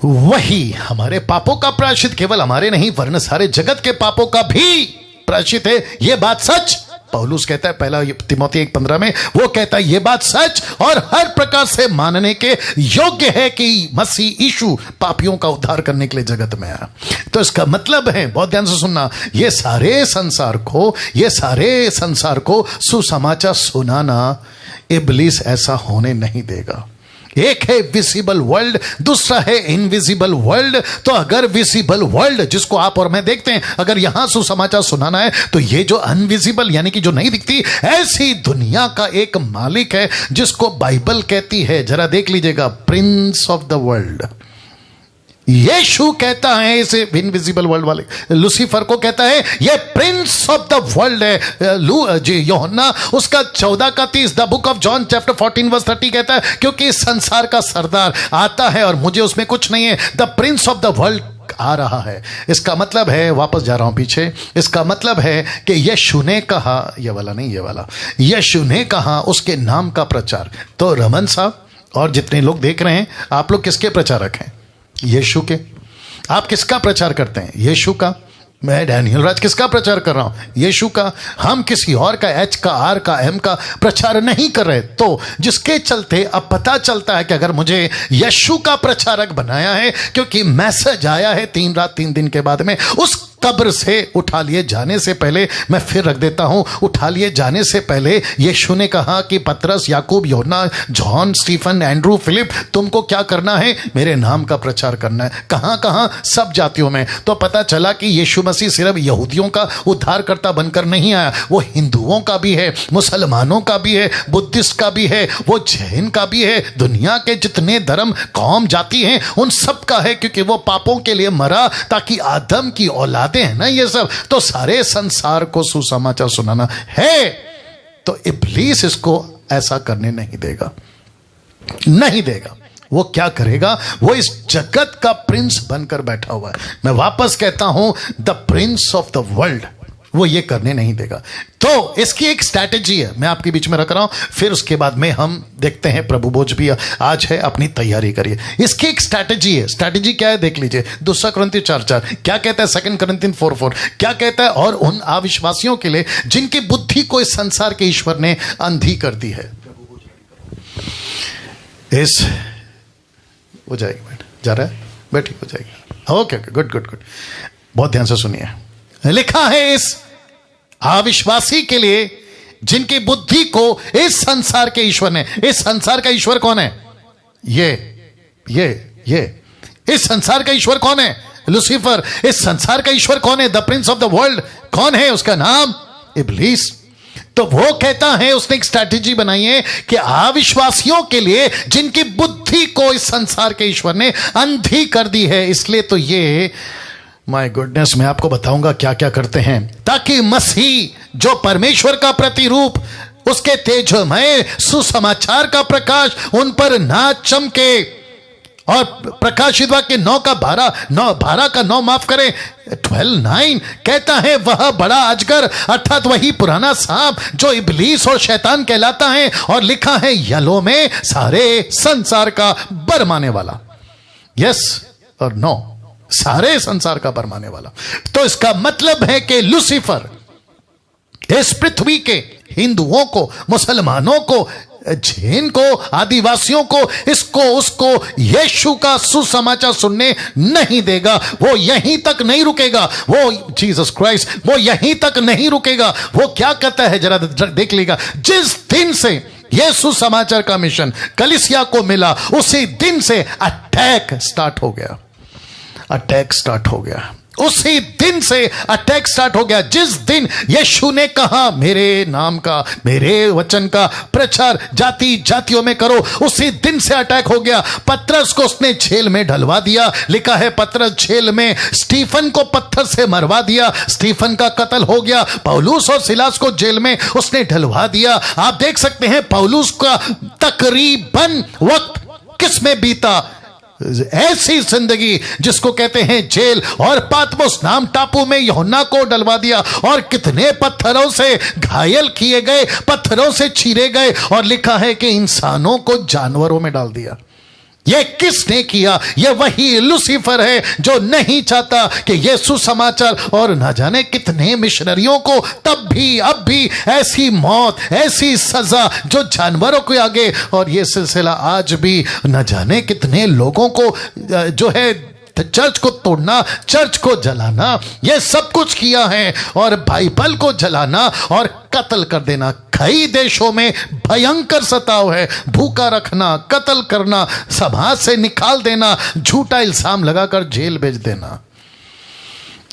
Speaker 1: वही हमारे पापों का प्रायश्चित, केवल हमारे नहीं वरन सारे जगत के पापों का भी प्रायश्चित है। यह बात सच, पौलुस कहता है पहला तिमोथी 1:15 में, वो कहता है यह बात सच और हर प्रकार से मानने के योग्य है कि मसीह यीशु पापियों का उद्धार करने के लिए जगत में आया। तो इसका मतलब है, बहुत ध्यान से सुनना, ये सारे संसार को सुसमाचार सुनाना इब्लीस ऐसा होने नहीं देगा। एक है विजिबल वर्ल्ड, दूसरा है इनविजिबल वर्ल्ड। तो अगर विजिबल वर्ल्ड जिसको आप और मैं देखते हैं, अगर यहां सुसमाचार सुनाना है, तो ये जो अनविजिबल यानी कि जो नहीं दिखती, ऐसी दुनिया का एक मालिक है जिसको बाइबल कहती है, जरा देख लीजिएगा, प्रिंस ऑफ द वर्ल्ड। यीशु कहता है इसे इनविजिबल वर्ल्ड वाले लूसीफर को कहता है ये प्रिंस ऑफ द वर्ल्ड है। यूहन्ना उसका 14:30, the book of John chapter 14:30 कहता है क्योंकि इस संसार का सरदार आता है और मुझे उसमें कुछ नहीं है, the prince of the world आ रहा है। इसका मतलब है, वापस जा रहा हूं पीछे, इसका मतलब है कि यीशु ने कहा, ये वाला नहीं, ये वाला, यीशु ने कहा उसके नाम का प्रचार। तो रमन साहब और जितने लोग देख रहे हैं, आप लोग किसके प्रचारक हैं? यीशु के। आप किसका प्रचार करते हैं? यीशु का। मैं डैनियल राज किसका प्रचार कर रहा हूं? यीशु का। हम किसी और का, एच का, आर का, एम का प्रचार नहीं कर रहे। तो जिसके चलते अब पता चलता है कि अगर मुझे यीशु का प्रचारक बनाया है, क्योंकि मैसेज आया है 3 रात 3 दिन के बाद में, उस कब्र से उठा लिए जाने से पहले, मैं फिर रख देता हूं, उठा लिए जाने से पहले यीशु ने कहा कि पतरस, याकूब, यूहन्ना, जॉन, स्टीफन, एंड्रू, फिलिप, तुमको क्या करना है? मेरे नाम का प्रचार करना है। कहां कहां? सब जातियों में। तो पता चला कि यीशु मसीह सिर्फ यहूदियों का उद्धारकर्ता बनकर नहीं आया, वो हिंदुओं का भी है, मुसलमानों का भी है, बुद्धिस्ट का भी है, वो जैन का भी है, दुनिया के जितने धर्म, कौम, जाति हैं उन सब का है, क्योंकि वो पापों के लिए मरा ताकि आदम की औलाद है ना ये सब। तो सारे संसार को सुसमाचार सुनाना है। तो इब्लीस इसको ऐसा करने नहीं देगा, नहीं देगा। वो क्या करेगा? वो इस जगत का प्रिंस बनकर बैठा हुआ है। मैं वापस कहता हूं, the prince of the world, वो ये करने नहीं देगा। तो इसकी एक स्ट्रैटेजी है, मैं आपके बीच में रख रहा हूं, फिर उसके बाद में हम देखते हैं। प्रभु भोज भी आज है, अपनी तैयारी करिए। इसकी एक स्ट्रैटेजी है। स्ट्रैटेजी क्या है देख लीजिए। 2 कुरिन्थियों 4:4 क्या कहता है? 2 कुरिन्थियों 4:4 क्या कहता है? और उन अविश्वासियों के लिए जिनकी बुद्धि को इस संसार के ईश्वर ने अंधी कर दी है। इस हो जाएगी, बैठ जा रहा है, बैठी हो जाएगी। ओके, गुड गुड गुड, बहुत ध्यान से सुनिए। लिखा है इस अविश्वासी के लिए जिनकी बुद्धि को इस संसार के ईश्वर ने, इस संसार का ईश्वर कौन है? ये इस संसार का ईश्वर कौन है? लूसीफर। इस संसार का ईश्वर कौन है? The prince of the world कौन है? उसका नाम इब्लीस। तो वो कहता है, उसने एक स्ट्रैटेजी बनाई है कि अविश्वासियों के लिए जिनकी बुद्धि को इस संसार के ईश्वर ने अंधी कर दी है, इसलिए तो ये, माय गुडनेस, मैं आपको बताऊंगा क्या क्या करते हैं, ताकि मसीह जो परमेश्वर का प्रतिरूप, उसके तेजमय सुसमाचार का प्रकाश उन पर ना चमके। और प्रकाशित वाक्य 9:12 माफ करें, 12:9 कहता है वह बड़ा अजगर अर्थात वही पुराना सांप जो इब्लीस और शैतान कहलाता है, और लिखा है यलों में सारे संसार का बरमाने वाला। यस और नो, सारे संसार का भरमाने वाला। तो इसका मतलब है कि लूसीफर इस पृथ्वी के हिंदुओं को, मुसलमानों को, जैन को, आदिवासियों को, इसको उसको यीशु का सुसमाचार सुनने नहीं देगा। वो यहीं तक नहीं रुकेगा, वो जीसस क्राइस्ट वो यहीं तक नहीं रुकेगा। वो क्या कहता है जरा देख लीजिएगा। जिस दिन से यह सुसमाचार का मिशन कलीसिया को मिला, उसी दिन से अटैक स्टार्ट हो गया। अटैक स्टार्ट हो गया, उसी दिन से अटैक स्टार्ट हो गया। जिस दिन यीशु ने कहा मेरे नाम का, मेरे वचन का प्रचार जाति जातियों में करो, उसी दिन से अटैक हो गया। पतरस को उसने जेल में ढलवा दिया। लिखा है पतरस जेल में, स्टीफन को पत्थर से मरवा दिया, स्टीफन का कत्ल हो गया। पौलुस और सिलास को जेल में उसने ढलवा दिया। आप देख सकते हैं पौलुस का तकरीबन वक्त किस में बीता, ऐसी जिंदगी जिसको कहते हैं जेल, और पातमोस नाम टापू में यूहन्ना को डलवा दिया, और कितने पत्थरों से घायल किए गए, पत्थरों से चीरे गए, और लिखा है कि इंसानों को जानवरों में डाल दिया। यह किसने किया? यह वही लूसीफर है जो नहीं चाहता कि यह सुसमाचार, और न जाने कितने मिशनरियों को तब भी अब भी ऐसी मौत, ऐसी सजा जो जानवरों के आगे, और यह सिलसिला आज भी न जाने कितने लोगों को जो है चर्च को तोड़ना, चर्च को जलाना, यह सब कुछ किया है, और बाइबल को जलाना और कत्ल कर देना। कई देशों में भयंकर सताव है, भूखा रखना, कत्ल करना, समाज से निकाल देना, झूठा इल्जाम लगाकर जेल भेज देना।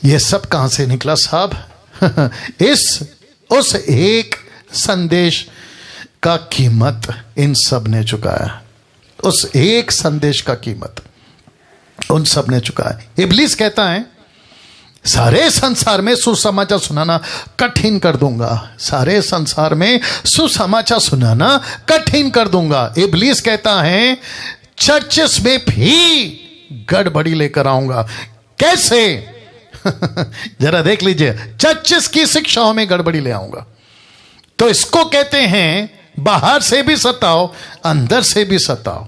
Speaker 1: यह सब कहां से निकला साहब? उस एक संदेश का कीमत इन सब ने चुकाया। उस एक संदेश का कीमत उन सब ने चुकाया। इब्लीस कहता है सारे संसार में सुसमाचार सुनाना कठिन कर दूंगा, सारे संसार में सुसमाचार सुनाना कठिन कर दूंगा। इब्लीस कहता है चर्चेस में भी गड़बड़ी लेकर आऊंगा। कैसे? जरा देख लीजिए, चर्चेस की शिक्षाओं में गड़बड़ी ले आऊंगा। तो इसको कहते हैं बाहर से भी सताओ, अंदर से भी सताओ।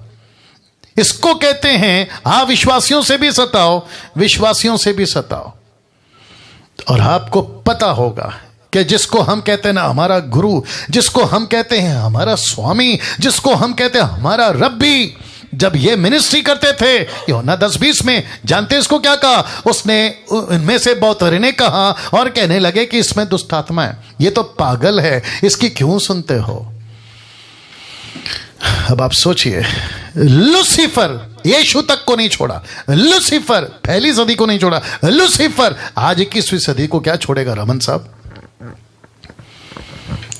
Speaker 1: इसको कहते हैं अविश्वासियों से भी सताओ, विश्वासियों से भी सताओ। और आपको पता होगा कि जिसको हम कहते हैं ना हमारा गुरु, जिसको हम कहते हैं हमारा स्वामी, जिसको हम कहते हैं हमारा रब्बी, जब ये मिनिस्ट्री करते थे यूहन्ना 10:20 में, जानते इसको क्या कहा? उसने इनमें से बहुतरे ने कहा और कहने लगे कि इसमें दुष्ट आत्मा है, ये तो पागल है, इसकी क्यों सुनते हो? अब आप सोचिए, लूसीफर यीशु तक को नहीं छोड़ा, लूसीफर पहली सदी को नहीं छोड़ा, लूसीफर आज 21वीं सदी को क्या छोड़ेगा? रमन साहब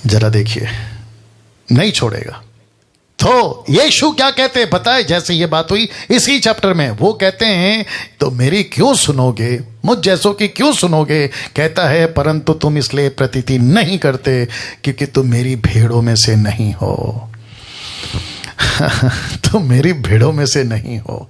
Speaker 1: जरा देखिए, नहीं छोड़ेगा। तो यीशु क्या कहते हैं बताए? जैसे ये बात हुई इसी चैप्टर में, वो कहते हैं तो मेरी क्यों सुनोगे, मुझ जैसों की क्यों सुनोगे? कहता है परंतु तुम इसलिए प्रतीति नहीं करते क्योंकि तुम मेरी भेड़ों में से नहीं हो। तुम मेरी भेड़ों में से नहीं हो।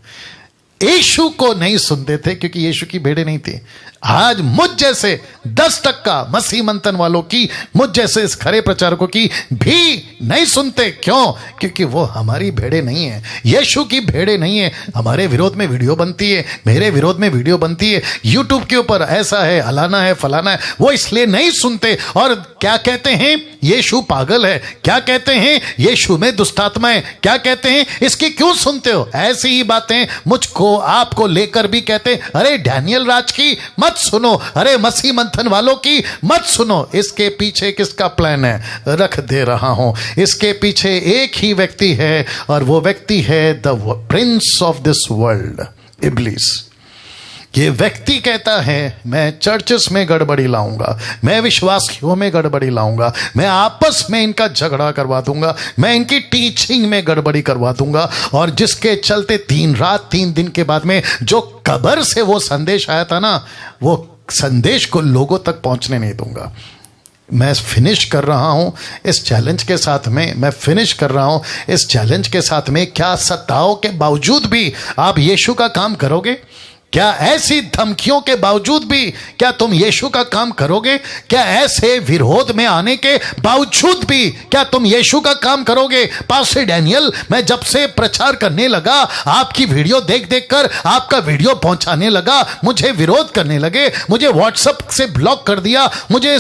Speaker 1: यीशु को नहीं सुनते थे क्योंकि यीशु की भेड़ें नहीं थी। आज मुझ जैसे 10% मसीह मंथन वालों की, मुझ जैसे इस खरे प्रचारकों की भी नहीं सुनते। क्यों? क्योंकि वो हमारी भेड़ें नहीं है, यीशु की भेड़ें नहीं है। हमारे विरोध में वीडियो बनती है, मेरे विरोध में वीडियो बनती है यूट्यूब के ऊपर, ऐसा है, हलाना है, फलाना है, वो इसलिए नहीं सुनते। और क्या कहते हैं? यीशु पागल है। क्या कहते हैं? यीशु में दुष्टात्मा है। क्या कहते हैं? इसकी क्यों सुनते हो? ऐसी ही बातें मुझको आपको लेकर भी कहते, अरे डैनियल राज की मत सुनो, अरे मसीह मंथन वालों की मत सुनो। इसके पीछे किसका प्लान है? रख दे रहा हूं। इसके पीछे एक ही व्यक्ति है, और वो व्यक्ति है the prince of this world, इब्लीस। ये व्यक्ति कहता है मैं चर्चेस में गड़बड़ी लाऊंगा, मैं विश्वासियों में गड़बड़ी लाऊंगा, मैं आपस में इनका झगड़ा करवा दूंगा, मैं इनकी टीचिंग में गड़बड़ी करवा दूंगा, और जिसके चलते 3 रात 3 दिन के बाद में जो कब्र से वो संदेश आया था ना, वो संदेश को लोगों तक पहुंचने नहीं दूंगा। मैं फिनिश कर रहा हूं इस चैलेंज के साथ में, मैं फिनिश कर रहा हूं इस चैलेंज के साथ में। क्या सताओं के बावजूद भी आप यीशु का काम करोगे? क्या ऐसी धमकियों के बावजूद भी क्या तुम यीशु का काम करोगे? क्या ऐसे विरोध में आने के बावजूद भी क्या तुम यीशु का काम करोगे? पास्टर डैनियल, मैं जब से प्रचार करने लगा, आपकी वीडियो देख देख कर आपका वीडियो पहुंचाने लगा, मुझे विरोध करने लगे, मुझे व्हाट्सएप से ब्लॉक कर दिया, मुझे